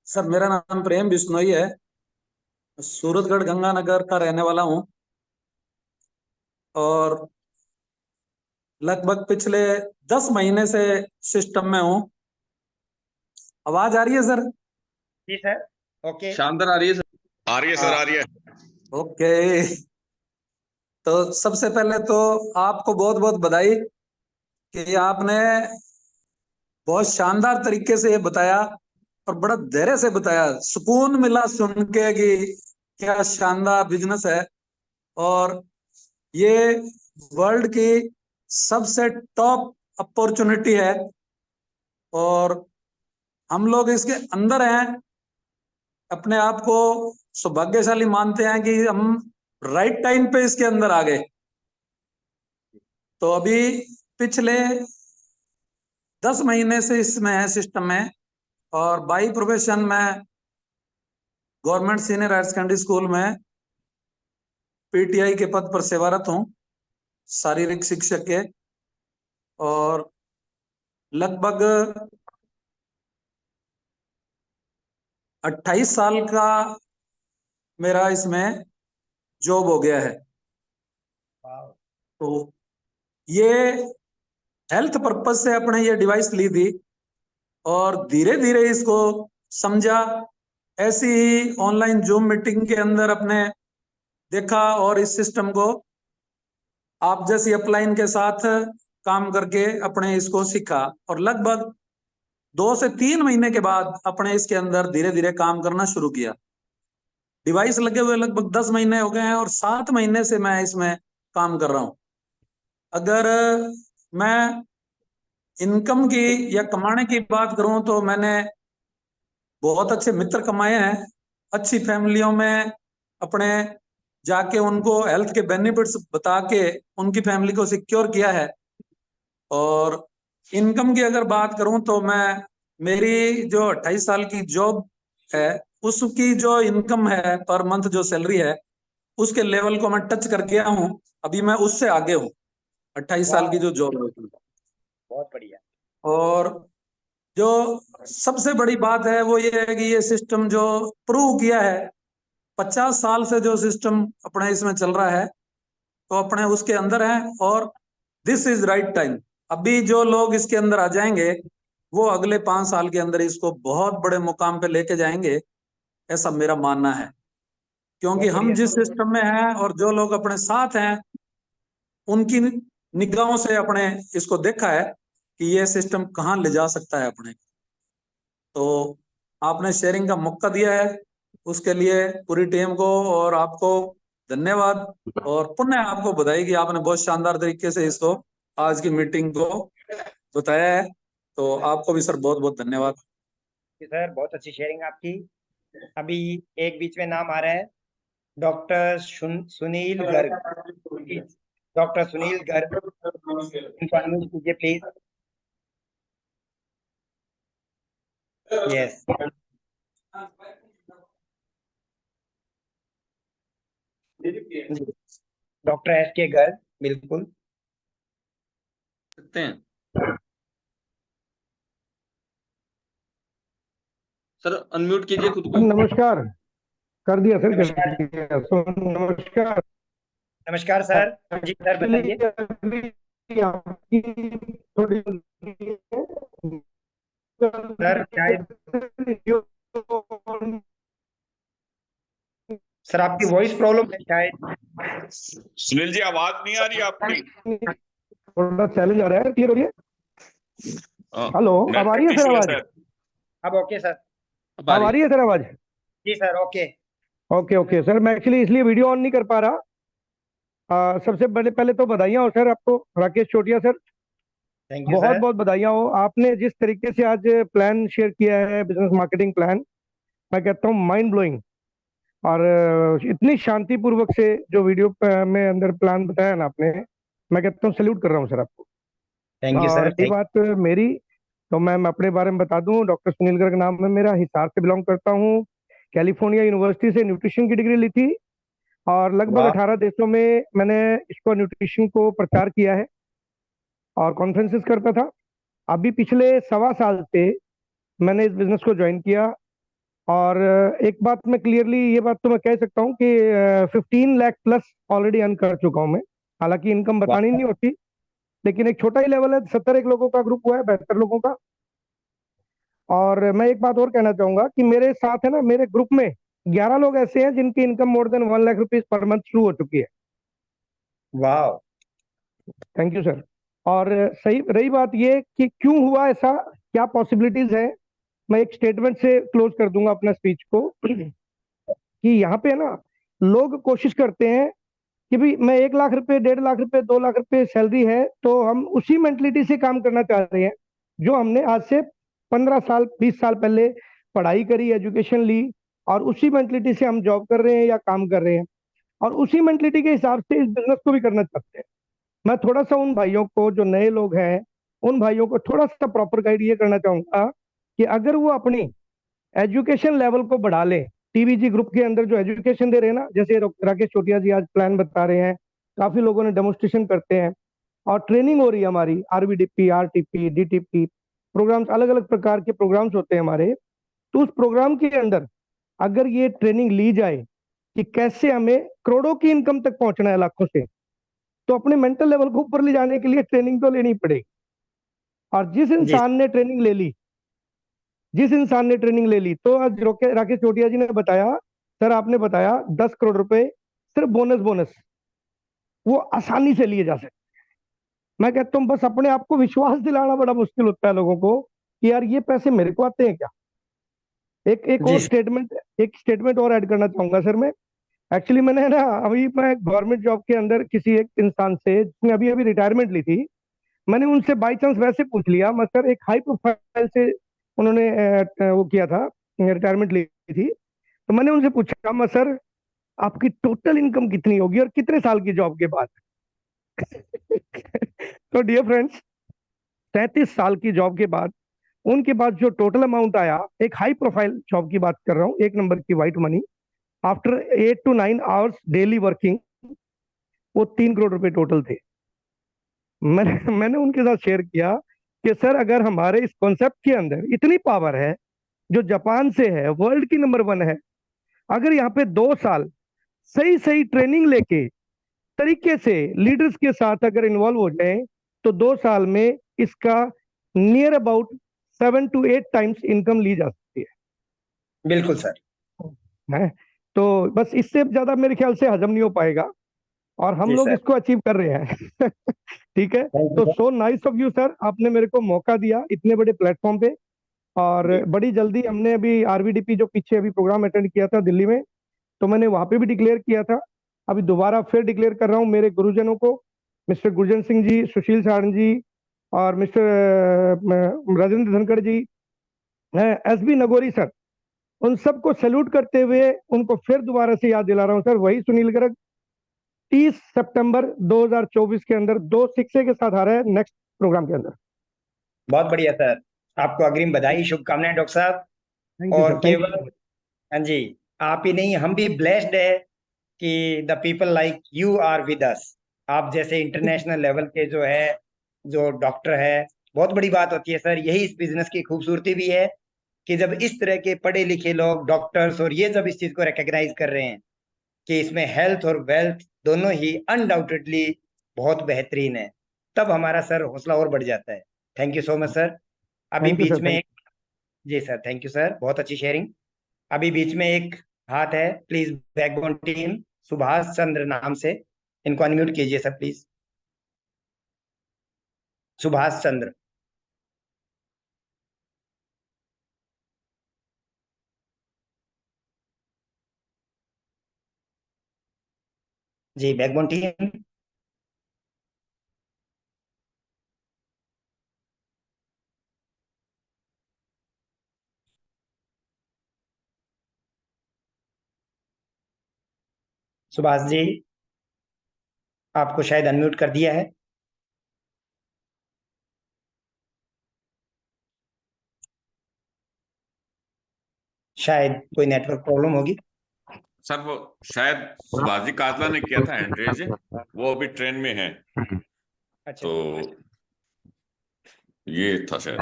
Speaker 3: सर मेरा नाम प्रेम बिश्नोई है, सूरतगढ़ गंगानगर का रहने वाला हूं, और लगभग पिछले 10 महीने से सिस्टम में हूं। आवाज आ रही है सर?
Speaker 2: जी सर, ओके।
Speaker 1: शानदार आ रही है सर।
Speaker 4: आ रही है सर, आ रही है।
Speaker 3: ओके, तो सबसे पहले तो आपको बहुत बहुत बधाई कि आपने बहुत शानदार तरीके से ये बताया, और बड़ा धैर्य से बताया। सुकून मिला सुन के कि क्या शानदार बिजनेस है, और ये वर्ल्ड की सबसे टॉप अपॉर्चुनिटी है, और हम लोग इसके अंदर हैं। अपने आप को सौभाग्यशाली मानते हैं कि हम राइट टाइम पे इसके अंदर आ गए। तो अभी पिछले 10 महीने से इसमें है सिस्टम में, और बाई प्रोफेशन में government senior higher secondary school में PTI के पद पर सेवारत हूँ, शारीरिक शिक्षक के। और लगभग 28 साल का मेरा इसमें जॉब हो गया है। तो ये हेल्थ पर्पज से अपने ये डिवाइस ली थी, और धीरे धीरे इसको समझा, ऐसी ही ऑनलाइन जूम मीटिंग के अंदर अपने देखा और इस सिस्टम को आप जैसी अपलाइन के साथ काम करके अपने इसको सीखा, और लगभग 2 से 3 महीने के बाद अपने इसके अंदर धीरे धीरे काम करना शुरू किया। डिवाइस लगे हुए लगभग 10 महीने हो गए हैं और 7 महीने से मैं इसमें काम कर रहा हूं। अगर मैं इनकम की या कमाने की बात करूं तो मैंने बहुत अच्छे मित्र कमाए हैं, अच्छी फैमिलियों में अपने जाके उनको हेल्थ के बेनिफिट्स बता के उनकी फैमिली को सिक्योर किया है। और इनकम की अगर बात करूं तो मैं मेरी जो 28 साल की जॉब है उसकी जो इनकम है पर मंथ जो सैलरी है उसके लेवल को मैं टच कर गया हूं। अभी मैं उससे आगे हूं 28 साल की जो जॉब है।
Speaker 2: बहुत बढ़िया।
Speaker 3: और जो सबसे बड़ी बात है वो ये है कि ये सिस्टम जो प्रूव किया है, 50 साल से जो सिस्टम अपने इसमें चल रहा है तो अपने उसके अंदर है, और दिस इज राइट टाइम। अभी जो लोग इसके अंदर आ जाएंगे वो अगले 5 साल के अंदर इसको बहुत बड़े मुकाम पे लेके जाएंगे, ऐसा मेरा मानना है। क्योंकि
Speaker 2: बहुत
Speaker 3: हम
Speaker 2: बढ़िया।
Speaker 3: जिस सिस्टम में हैं और जो लोग अपने साथ हैं उनकी निगाहों से अपने इसको देखा है कि ये सिस्टम कहाँ ले जा सकता है अपने। तो आपने शेयरिंग का मौका दिया है उसके लिए पूरी टीम को और आपको धन्यवाद, और पुनः आपको बधाई कि आपने बहुत शानदार तरीके से इसको आज की मीटिंग को बताया है। तो आपको भी सर बहुत बहुत धन्यवाद।
Speaker 2: सर बहुत अच्छी शेयरिंग आपकी। अभी एक बीच में नाम आ रहा है, डॉक्टर सुनील गर्ग। डॉक्टर सुनील गर्ग, इनको अनम्यूट कीजिए प्लीज। यस। डॉक्टर एस के गर्ग, बिल्कुल।
Speaker 1: सकते हैं सर, अनम्यूट कीजिए खुद को।
Speaker 4: नमस्कार। कर दिया सर, कर
Speaker 2: नमस्कार।
Speaker 4: दिया। सो नमस्कार।
Speaker 2: नमस्कार सर। जी सर बताइए।
Speaker 4: अभी आपकी थोड़ी
Speaker 2: सर शायद सर आपकी वॉइस प्रॉब्लम है शायद।
Speaker 5: सुनील जी आवाज नहीं आ रही आपकी।
Speaker 4: थोड़ा चैलेंज आ रहा है, क्लियर हो रही है? हेलो, अब आ रही है सर आवाज?
Speaker 2: अब ओके सर।
Speaker 4: अब आ रही है सर आवाज?
Speaker 2: जी sir okay.
Speaker 4: Okay okay sir, मैं एक्चुअली इसलिए वीडियो ऑन नहीं कर पा रहा। सबसे पहले तो बधाइयाँ हो सर आपको, राकेश चोटिया सर।
Speaker 2: थैंक यू
Speaker 4: बहुत
Speaker 2: सर।
Speaker 4: बहुत बधाइयाँ हो। आपने जिस तरीके से आज प्लान शेयर किया है, बिजनेस मार्केटिंग प्लान, मैं कहता हूँ माइंड ब्लोइंग। और इतनी शांतिपूर्वक से जो वीडियो में अंदर प्लान बताया ना आपने, मैं कहता हूँ सैल्यूट कर रहा हूँ सर आपको।
Speaker 2: Thank you sir.
Speaker 4: रही बात मेरी, तो मैं अपने बारे में बता दूं, डॉक्टर सुनील गर्ग नाम है मेरा, हिसार से बिलोंग करता हूँ। कैलिफोर्निया यूनिवर्सिटी से न्यूट्रिशन की डिग्री ली थी, और लगभग
Speaker 2: वाह।
Speaker 4: 18 देशों में मैंने इसको न्यूट्रिशन को प्रचार किया है और कॉन्फ्रेंसेस करता था। अभी पिछले 1.25 साल से मैंने इस बिजनेस को ज्वाइन किया, और एक बात मैं क्लियरली ये बात तो मैं कह सकता हूँ कि 15 लाख प्लस ऑलरेडी अर्न कर चुका हूँ मैं। हालांकि इनकम बतानी नहीं होती, लेकिन एक छोटा ही लेवल है। 71 लोगों का ग्रुप हुआ है, 72 लोगों का। और मैं एक बात और कहना चाहूंगा कि मेरे साथ है ना, मेरे ग्रुप में 11 लोग ऐसे हैं जिनकी income more than 1 lakh rupees per month शुरू हो चुकी है।
Speaker 2: वाह।
Speaker 4: Thank you sir. और सही रही बात ये कि क्यों हुआ ऐसा, क्या पॉसिबिलिटीज है, मैं एक स्टेटमेंट से क्लोज कर दूंगा अपना स्पीच को कि यहाँ पे ना लोग कोशिश करते हैं कि भाई मैं 1 लाख रुपए, 1.5 लाख रुपए, 2 लाख रुपए सैलरी है, तो हम उसी मेंटलिटी से काम करना चाह रहे हैं जो हमने आज से 15 साल 20 साल पहले पढ़ाई करी, एजुकेशन ली, और उसी मेंटलिटी से हम जॉब कर रहे हैं या काम कर रहे हैं, और उसी मेंटलिटी के हिसाब से इस बिजनेस को भी करना चाहते हैं। मैं थोड़ा सा उन भाइयों को जो नए लोग हैं, उन भाइयों को थोड़ा सा प्रॉपर गाइड ये करना चाहूंगा कि अगर वो अपनी एजुकेशन लेवल को बढ़ा लें, टीवीजी ग्रुप के अंदर जो एजुकेशन दे रहे हैं ना, जैसे राकेश चोटिया जी आज प्लान बता रहे हैं, काफी लोगों ने डेमोन्स्ट्रेशन करते हैं, और ट्रेनिंग हो रही है हमारी, आरबीडीपी, आरटीपी, डीटीपी प्रोग्राम्स, अलग अलग प्रकार के प्रोग्राम्स होते हैं हमारे। तो उस प्रोग्राम के अंदर अगर ये ट्रेनिंग ली जाए कि कैसे हमें करोड़ों की इनकम तक पहुंचना है, लाखों से, तो अपने मेंटल लेवल को ऊपर ले जाने के लिए ट्रेनिंग तो लेनी पड़ेगी। और जिस
Speaker 2: जी
Speaker 4: इंसान ने ट्रेनिंग ले ली, जिस इंसान ने ट्रेनिंग ले ली, तो आज राकेश चोटिया जी ने बताया, सर आपने बताया 10 करोड़ रुपए सिर्फ बोनस बोनस वो आसानी से लिए जा सकते। मैं कहता हूँ बस अपने आप को विश्वास दिलाना बड़ा मुश्किल होता है लोगों को कि यार ये पैसे मेरे को आते हैं क्या। एक एक
Speaker 2: जी
Speaker 4: और स्टेटमेंट और ऐड करना चाहूंगा सर मैं। एक्चुअली मैंने ना अभी मैं गवर्नमेंट जॉब के अंदर किसी एक इंसान से जिसने अभी अभी रिटायरमेंट ली थी, मैंने उनसे बाई चांस वैसे पूछ लिया, मैं सर एक हाई प्रोफाइल से उन्होंने वो किया था, रिटायरमेंट ली थी, तो मैंने उनसे पूछा, मैं सर आपकी टोटल इनकम कितनी होगी और कितने साल की जॉब के बाद। तो डियर फ्रेंड्स, 33 साल की जॉब के बाद उनके पास जो टोटल अमाउंट आया, एक हाई प्रोफाइल जॉब की बात कर रहा हूँ, 1 नंबर की white money, after 8 to 9 hours daily working, वो 3 करोड़ रुपए टोटल थे। मैंने उनके साथ शेयर किया कि सर अगर हमारे इस कॉन्सेप्ट के अंदर इतनी पावर है, जो जापान से है, वर्ल्ड की नंबर 1 है, अगर यहाँ पे 2 साल सही सही ट्रेनिंग लेके तरीके से लीडर्स के साथ अगर इन्वॉल्व हो जाए, तो 2 साल में इसका near about 7 to 8 times income ली जा सकती
Speaker 2: बिल्कुल सर।
Speaker 4: है। तो बस इससे ज्यादा मेरे ख्याल से हजम नहीं हो पाएगा, और हम
Speaker 2: जी
Speaker 4: लोग
Speaker 2: सर।
Speaker 4: इसको अचीव कर रहे हैं। ठीक है,
Speaker 2: थैंक
Speaker 4: तो
Speaker 2: you
Speaker 4: so nice of you sir, आपने मेरे को मौका दिया इतने बड़े प्लेटफॉर्म पे। और
Speaker 2: जी
Speaker 4: बड़ी जल्दी हमने अभी आरवीडीपी जो पीछे अभी प्रोग्राम अटेंड किया था दिल्ली में, तो मैंने वहां पे भी डिक्लेयर किया था, अभी दोबारा फिर डिक्लेयर कर रहा हूँ मेरे गुरुजनों को, मिस्टर गुरजन सिंह जी, सुशील सारण जी, और मिस्टर राजेंद्र धनखड़ जी, एसबी नगोरी सर, उन सबको सैल्यूट करते हुए उनको फिर दोबारा से याद दिला रहा हूँ सर, वही सुनील गर्ग 30 सितंबर 2024 के अंदर 2 सिक्से के साथ आ रहा है नेक्स्ट प्रोग्राम के अंदर।
Speaker 2: बहुत बढ़िया सर, आपको अग्रिम बधाई, शुभकामनाएं डॉक्टर साहब।
Speaker 4: थैंक यू
Speaker 2: और
Speaker 4: सर, थैंक
Speaker 2: केवल,
Speaker 4: यू।
Speaker 2: हाँ जी, आप ही नहीं, हम भी ब्लेस्ड है कि the people like you are with us. आप जैसे इंटरनेशनल लेवल के जो है, जो डॉक्टर है, बहुत बड़ी बात होती है सर। यही इस बिजनेस की खूबसूरती भी है कि जब इस तरह के पढ़े लिखे लोग, डॉक्टर्स, और ये जब इस चीज को रिकॉग्नाइज कर रहे हैं कि इसमें हेल्थ और वेल्थ दोनों ही अनडाउटेडली बहुत बेहतरीन है, तब हमारा सर हौसला और बढ़ जाता है। Thank you so much sir. अभी
Speaker 4: थैंक यू
Speaker 2: बीच
Speaker 4: सर,
Speaker 2: में
Speaker 4: थैंक
Speaker 2: एक, जी सर, थैंक यू सर, बहुत अच्छी शेयरिंग। अभी बीच में एक हाथ है, please, backbone team, Subhash Chandra नाम से, इनको अनम्यूट कीजिए sir please. Subhash Chandra ji, backbone team. Subhash ji, आपको शायद अनम्यूट कर दिया है। शायद कोई नेटवर्क प्रॉब्लम होगी।
Speaker 5: सर वो शायद सुभाष काजला ने किया था हैंड रेज, वो अभी ट्रेन में है,
Speaker 2: अच्छा
Speaker 5: तो
Speaker 2: अच्छा।
Speaker 5: ये था शायद।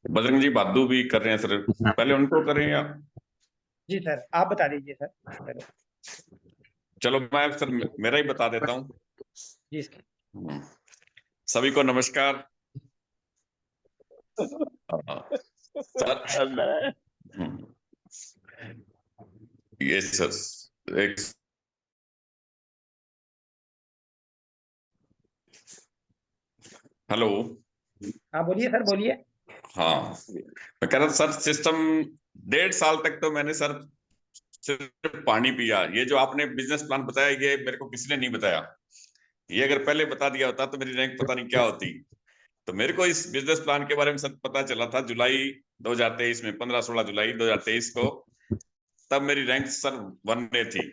Speaker 5: बजरंग जी बहादुर भी कर रहे हैं सर, पहले उनको करें या?
Speaker 2: जी सर, आप बता दीजिए सर पहले।
Speaker 5: चलो मैं सर मेरा ही बता देता हूँ।
Speaker 2: जी सर।
Speaker 5: सभी को नमस्कार। सर ये सर एक, हेलो,
Speaker 2: हाँ बोलिए सर, बोलिए।
Speaker 5: हाँ मैं कह रहा था सर, सिस्टम 1.5 साल तक तो मैंने सर सिर्फ पानी पिया। ये जो आपने बिजनेस प्लान बताया, ये मेरे को किसी ने नहीं बताया। ये अगर पहले बता दिया होता तो मेरी रैंक पता नहीं क्या होती। तो मेरे को इस बिजनेस प्लान के बारे में सर पता चला था जुलाई 2023 में, 15-16 जुलाई 2023 को, तब मेरी रैंक सर 1 में थी।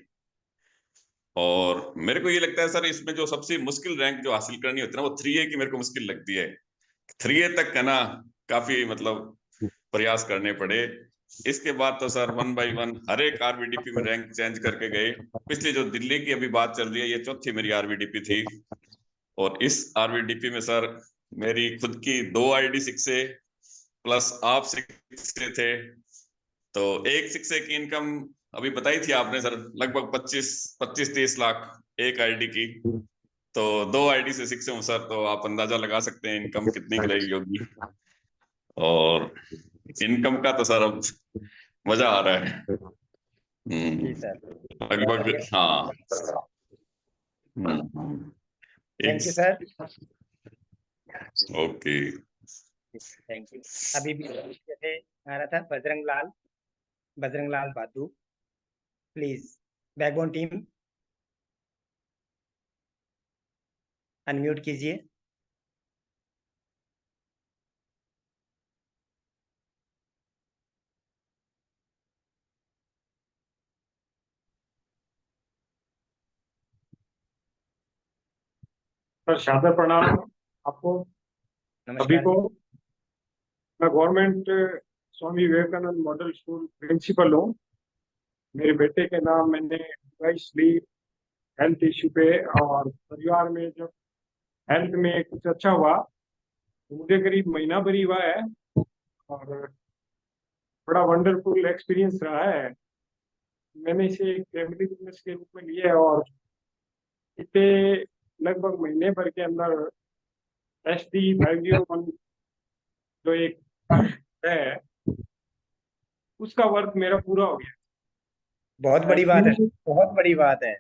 Speaker 5: और मेरे को ये लगता है सर, इसमें जो सबसे मुश्किल रैंक जो हासिल करनी होती है ना, वो 3A की मेरे को मुश्किल लगती है। 3A तक है ना, काफी मतलब प्रयास करने पड़े। इसके बाद तो सर 1 by 1 हर एक आरवीडीपी में रैंक चेंज करके गए। पिछली जो दिल्ली की अभी बात चल रही है, ये चौथी मेरी आरवीडीपी थी। और इस आरवीडीपी में सर मेरी खुद की 2 ID 6A प्लस आप 6A थे, तो एक 6A की इनकम अभी बताई थी आपने सर, लगभग 25-30 लाख एक आईडी की। तो 2 ID से 6A हूँ सर, तो आप अंदाजा लगा सकते हैं इनकम कितनी की रहेगी होगी। और इनकम का तो सर अब मजा आ रहा है।
Speaker 2: जी सर,
Speaker 5: लगभग हाँ।
Speaker 2: Thank you sir.
Speaker 5: Okay.
Speaker 2: Thank you. अभी भी जैसे आ रहा था बजरंग लाल बादू, प्लीज बैकबोन टीम अनम्यूट कीजिए।
Speaker 6: सर शादर प्रणाम आपको सभी
Speaker 2: नमस्कार
Speaker 6: को।
Speaker 2: जी।
Speaker 6: मैं government Swami Vivekananda model school principal हूँ। मेरे बेटे के नाम मैंने डिवाइस ली हेल्थ इश्यू पे, और परिवार में जब हेल्थ में कुछ अच्छा हुआ तो मुझे करीब महीना भर ही हुआ है, और बड़ा वंडरफुल एक्सपीरियंस रहा है। मैंने इसे एक फैमिली बिजनेस के रूप में लिया है, और इसे लगभग महीने भर के अंदर SD 501 जो एक है उसका वर्क मेरा पूरा हो गया।
Speaker 2: बहुत बड़ी बात है, बहुत बड़ी बात है।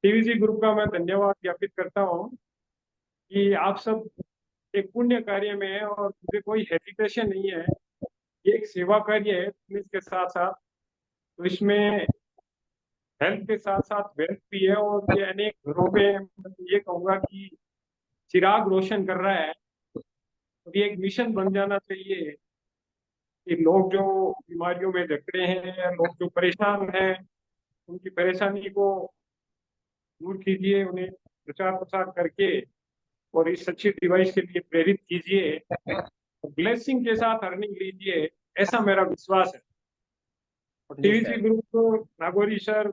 Speaker 6: TVC ग्रुप का मैं धन्यवाद ज्ञापित करता हूँ कि आप सब एक पुण्य कार्य में है, और मुझे कोई हेजिटेशन नहीं है। ये एक सेवा कार्य है बिजनेस के साथ साथ, तो इसमें हेल्थ के साथ साथ वेल्थ भी है, और ये अनेक घरों में मैं ये कहूँगा कि चिराग रोशन कर रहा है। और ये एक मिशन बन जाना चाहिए कि लोग जो बीमारियों में जकड़े हैं या लोग जो परेशान हैं उनकी परेशानी को दूर कीजिए, उन्हें प्रचार प्रसार करके और इस अच्छी डिवाइस के लिए प्रेरित कीजिए, ब्लेसिंग के साथ अर्निंग लीजिए, ऐसा मेरा विश्वास है। और
Speaker 2: जी
Speaker 6: TVC
Speaker 2: सर।
Speaker 6: ग्रुप को, नागौरी सर,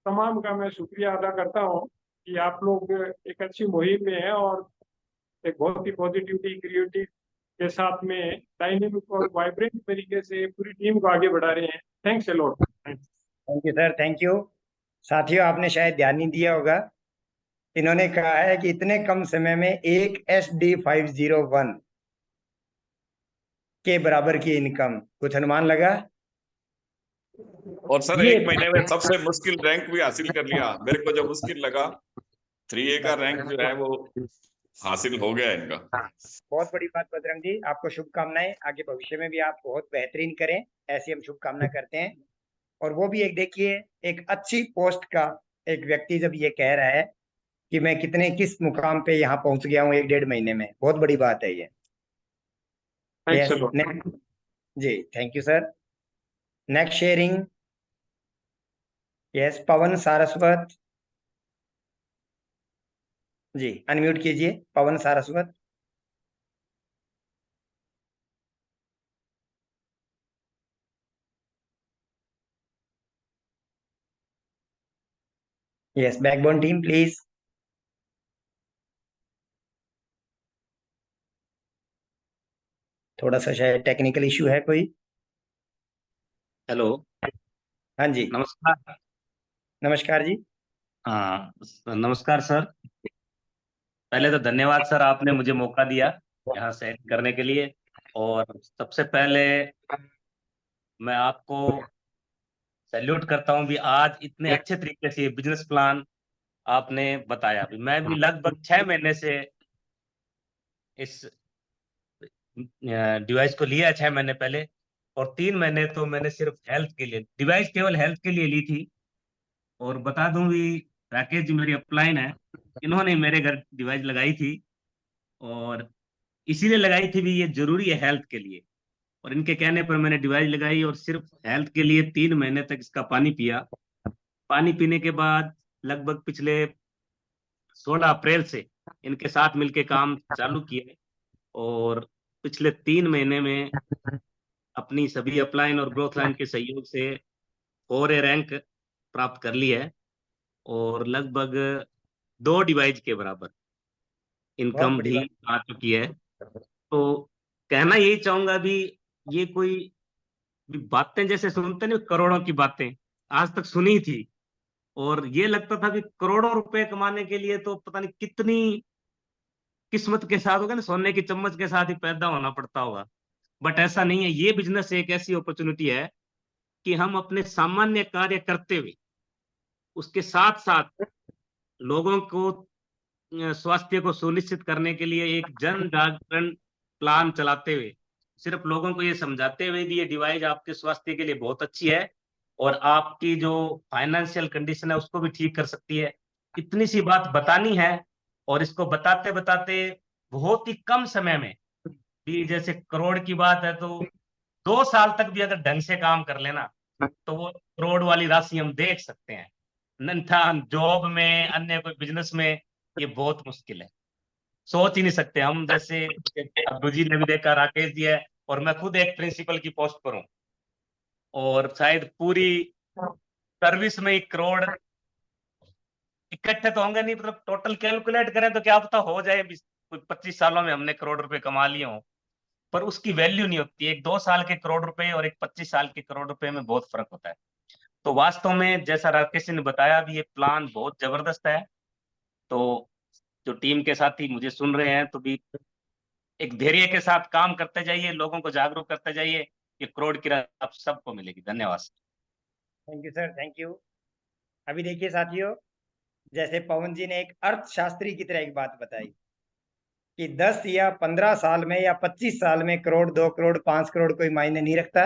Speaker 6: तमाम का मैं शुक्रिया अदा करता हूँ कि आप लोग एक अच्छी मुहिम में हैं, और एक बहुत ही पॉजिटिविटी क्रिएटिव के साथ में डायनेमिक और वाइब्रेंट तरीके से पूरी टीम को आगे बढ़ा रहे हैं। Thanks a lot.
Speaker 2: Thank you sir, thank you. साथियों, आपने शायद ध्यान नहीं दिया होगा, इन्होंने कहा है कि इतने कम समय में एक SD 501 के बराबर की इनकम, कुछ अनुमान लगा?
Speaker 5: और सर
Speaker 2: ये
Speaker 5: एक महीने में सबसे मुश्किल रैंक भी हासिल कर लिया। मेरे को जो मुश्किल लगा 3A का रैंक जो है वो हासिल हो गया इनका।
Speaker 2: बहुत बड़ी बात बजरंग जी, आपको शुभकामनाएं। आगे भविष्य में भी आप बहुत बेहतरीन करें, ऐसी हम शुभकामना करते हैं। और वो भी एक देखिए, एक अच्छी पोस्ट का एक व्यक्ति जब ये कह रहा है कि मैं किस मुकाम पे यहाँ पहुंच गया हूँ 1-1.5 महीने में, बहुत बड़ी बात है ये।
Speaker 6: Thanks
Speaker 2: yes,
Speaker 6: a lot.
Speaker 2: Next जी, thank you sir. Next sharing, yes, Pawan Saraswat ji, unmute कीजिए Pawan Saraswat. Yes, backbone team please. थोड़ा सा शायद टेक्निकल इशू है कोई।
Speaker 7: हेलो।
Speaker 2: हाँ जी,
Speaker 7: नमस्कार।
Speaker 2: नमस्कार जी।
Speaker 7: हाँ, नमस्कार सर। पहले तो धन्यवाद सर, आपने मुझे मौका दिया यहाँ से करने के लिए। और सबसे पहले मैं आपको सैल्यूट करता हूँ भी आज इतने अच्छे तरीके से बिजनेस प्लान आपने बताया। भी मैं भी लगभग 6 महीने से इस डिवाइस को लिया है, 6 महीने पहले। और 3 महीने तो मैंने सिर्फ हेल्थ के लिए, डिवाइस केवल हेल्थ के लिए ली थी। और बता दूं भी, राकेश जी मेरी अपलाइन है, इन्होंने मेरे घर डिवाइस लगाई थी। और इसीलिए लगाई थी भी, ये जरूरी है हेल्थ के लिए। और इनके कहने पर मैंने डिवाइस लगाई और सिर्फ हेल्थ के लिए 3 महीने तक इसका पानी पिया। पानी पीने के बाद लगभग पिछले 16 अप्रैल से इनके साथ मिलके काम चालू किया। और पिछले 3 महीने में अपनी सभी अपलाइन और ग्रोथ लाइन के सहयोग से 4A रैंक प्राप्त कर ली है। और लगभग 2 डिवाइस के बराबर
Speaker 2: बहुत
Speaker 7: इनकम
Speaker 2: बड़ी
Speaker 7: भी
Speaker 2: बात।
Speaker 7: आ चुकी है। तो कहना यही चाहूंगा भी, ये कोई भी बातें जैसे सुनते नहीं करोड़ों की बातें, आज तक सुनी थी। और ये लगता था कि करोड़ों रुपए कमाने के लिए तो पता नहीं कितनी किस्मत के साथ होगा ना, सोने की चम्मच के साथ ही पैदा होना पड़ता होगा। बट ऐसा नहीं है। ये बिजनेस एक ऐसी अपॉर्चुनिटी है कि हम अपने सामान्य कार्य करते हुए उसके साथ साथ लोगों को स्वास्थ्य को सुनिश्चित करने के लिए एक जन जागरण प्लान चलाते हुए, सिर्फ लोगों को ये समझाते हुए कि ये डिवाइस आपके स्वास्थ्य के लिए बहुत अच्छी है और आपकी जो फाइनेंशियल कंडीशन है उसको भी ठीक कर सकती है, इतनी सी बात बतानी है। और इसको बताते बताते बहुत ही कम समय में भी, जैसे करोड़ की बात है तो 2 साल तक भी अगर ढंग से काम कर लेना तो वो करोड़ वाली राशि हम देख सकते हैं। अन्यथा जॉब में, अन्य कोई बिजनेस में ये बहुत मुश्किल है, सोच ही नहीं सकते हम। जैसे अब्दू जी ने भी देखा, राकेश जी है, और मैं खुद एक प्रिंसिपल की पोस्ट पर हूँ, और शायद पूरी सर्विस में 1 करोड़ इकट्ठे तो होंगे नहीं, मतलब टोटल कैलकुलेट करें तो क्या पता हो जाए 25 सालों में हमने करोड़ रुपए कमा लिए हों, पर उसकी वैल्यू नहीं होती। एक 2 साल के करोड़ रुपए और एक 25 साल के करोड़ रुपए में बहुत फर्क होता है। तो वास्तव में जैसा राकेश जी ने बताया भी, ये प्लान बहुत जबरदस्त है। तो जो टीम के साथी मुझे सुन रहे हैं तो भी एक धैर्य के साथ काम करते जाइए, लोगों को जागरूक करते जाइए, ये करोड़ की राशि आप सबको मिलेगी। धन्यवाद।
Speaker 2: Thank you sir, thank you. अभी देखिए साथियों, जैसे पवन जी ने एक अर्थशास्त्री की तरह एक बात बताई कि 10 या 15 साल में या 25 साल में करोड़, 2 करोड़, 5 करोड़ कोई मायने नहीं रखता,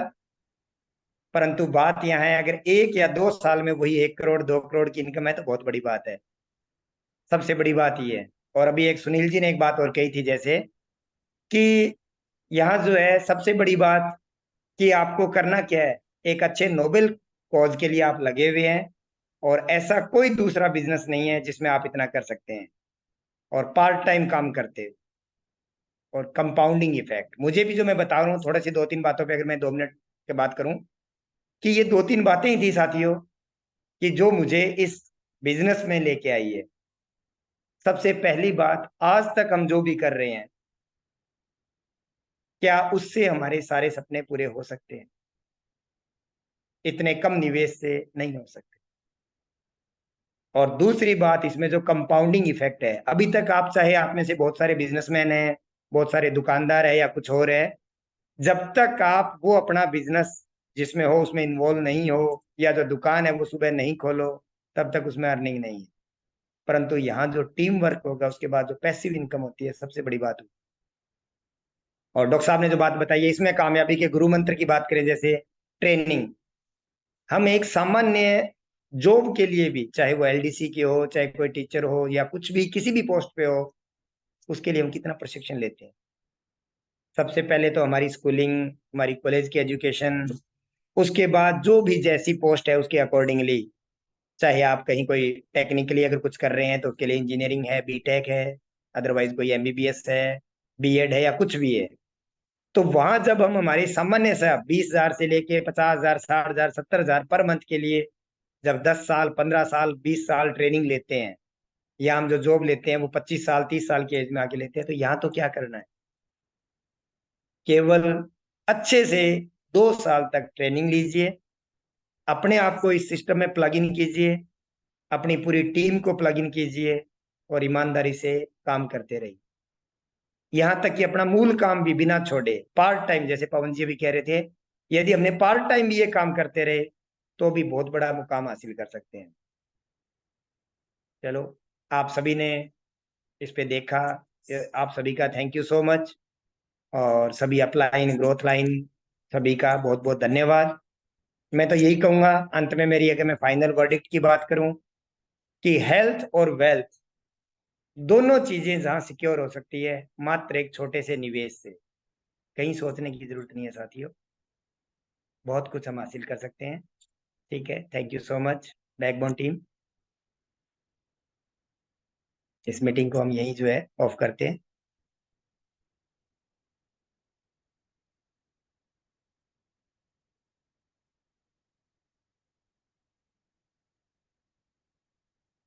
Speaker 2: परंतु बात यह है अगर 1 या 2 साल में वही 1 करोड़, 2 करोड़ की इनकम है तो बहुत बड़ी बात है। सबसे बड़ी बात ये है। और अभी एक सुनील जी ने एक बात और कही थी, जैसे कि यहाँ जो है सबसे बड़ी बात कि आपको करना क्या है, एक अच्छे नोबेल कॉज के लिए आप लगे हुए हैं, और ऐसा कोई दूसरा बिजनेस नहीं है जिसमें आप इतना कर सकते हैं, और पार्ट टाइम काम करते हैं। और कंपाउंडिंग इफेक्ट मुझे भी जो मैं बता रहा हूँ, थोड़ा सी 2-3 बातों पे अगर मैं 2 मिनट के बात करूं, कि ये 2-3 बातें ही थी साथियों कि जो मुझे इस बिजनेस में लेके आई है। सबसे पहली बात, आज तक हम जो भी कर रहे हैं, क्या उससे हमारे सारे सपने पूरे हो सकते हैं? इतने कम निवेश से नहीं हो सकते। और दूसरी बात, इसमें जो कंपाउंडिंग इफेक्ट है, अभी तक आप चाहे आप में से बहुत सारे बिजनेसमैन हैं, बहुत सारे दुकानदार है या कुछ और है, जब तक आप वो अपना बिजनेस जिसमें हो उसमें इन्वॉल्व नहीं हो, या जो दुकान है वो सुबह नहीं खोलो, तब तक उसमें अर्निंग नहीं है। परंतु यहाँ जो टीम वर्क होगा, उसके बाद जो पैसिव इनकम होती है, सबसे बड़ी बात होती है। और डॉक्टर साहब ने जो बात बताई है, इसमें कामयाबी के गुरु मंत्र की बात करें, जैसे ट्रेनिंग। हम एक सामान्य जॉब के लिए भी, चाहे वो एलडीसी की हो, चाहे कोई टीचर हो, या कुछ भी किसी भी पोस्ट पे हो, उसके लिए हम कितना प्रशिक्षण लेते हैं। सबसे पहले तो हमारी स्कूलिंग, हमारी कॉलेज की एजुकेशन, उसके बाद जो भी जैसी पोस्ट है उसके अकॉर्डिंगली, चाहे आप कहीं कोई टेक्निकली अगर कुछ कर रहे हैं तो उसके लिए इंजीनियरिंग है, बीटेक है, अदरवाइज कोई एमबीबीएस है, बीएड है, या कुछ भी है। तो वहां जब हम हमारे सामान्य से 20,000 से लेके 50,000, 60,000, 70,000 पर मंथ के लिए जब 10 साल, 15 साल, 20 साल ट्रेनिंग लेते हैं, या हम जो जॉब लेते हैं वो 25 साल, 30 साल की एज में आके लेते हैं, तो यहाँ तो क्या करना है, केवल अच्छे से 2 साल तक ट्रेनिंग लीजिए, अपने आप को इस सिस्टम में प्लग इन कीजिए, अपनी पूरी टीम को प्लग इन कीजिए, और ईमानदारी से काम करते रहिए। यहाँ तक कि अपना मूल काम भी बिना छोड़े, पार्ट टाइम, जैसे पवन जी भी कह रहे थे, यदि हमने पार्ट टाइम भी ये काम करते रहे तो भी बहुत बड़ा मुकाम हासिल कर सकते हैं। चलो, आप सभी ने इस पे देखा, आप सभी का थैंक यू सो मच, और सभी अपलाइन, ग्रोथ लाइन, सभी का बहुत बहुत धन्यवाद। मैं तो यही कहूंगा अंत में, मेरी अगर मैं फाइनल वर्डिक्ट की बात करूं, कि हेल्थ और वेल्थ दोनों चीजें जहां सिक्योर हो सकती है, मात्र एक छोटे से निवेश से। कहीं सोचने की जरूरत नहीं है साथियों, बहुत कुछ हम हासिल कर सकते हैं। ठीक है, thank you so much backbone team. इस मीटिंग को हम यहीं जो है ऑफ करते हैं।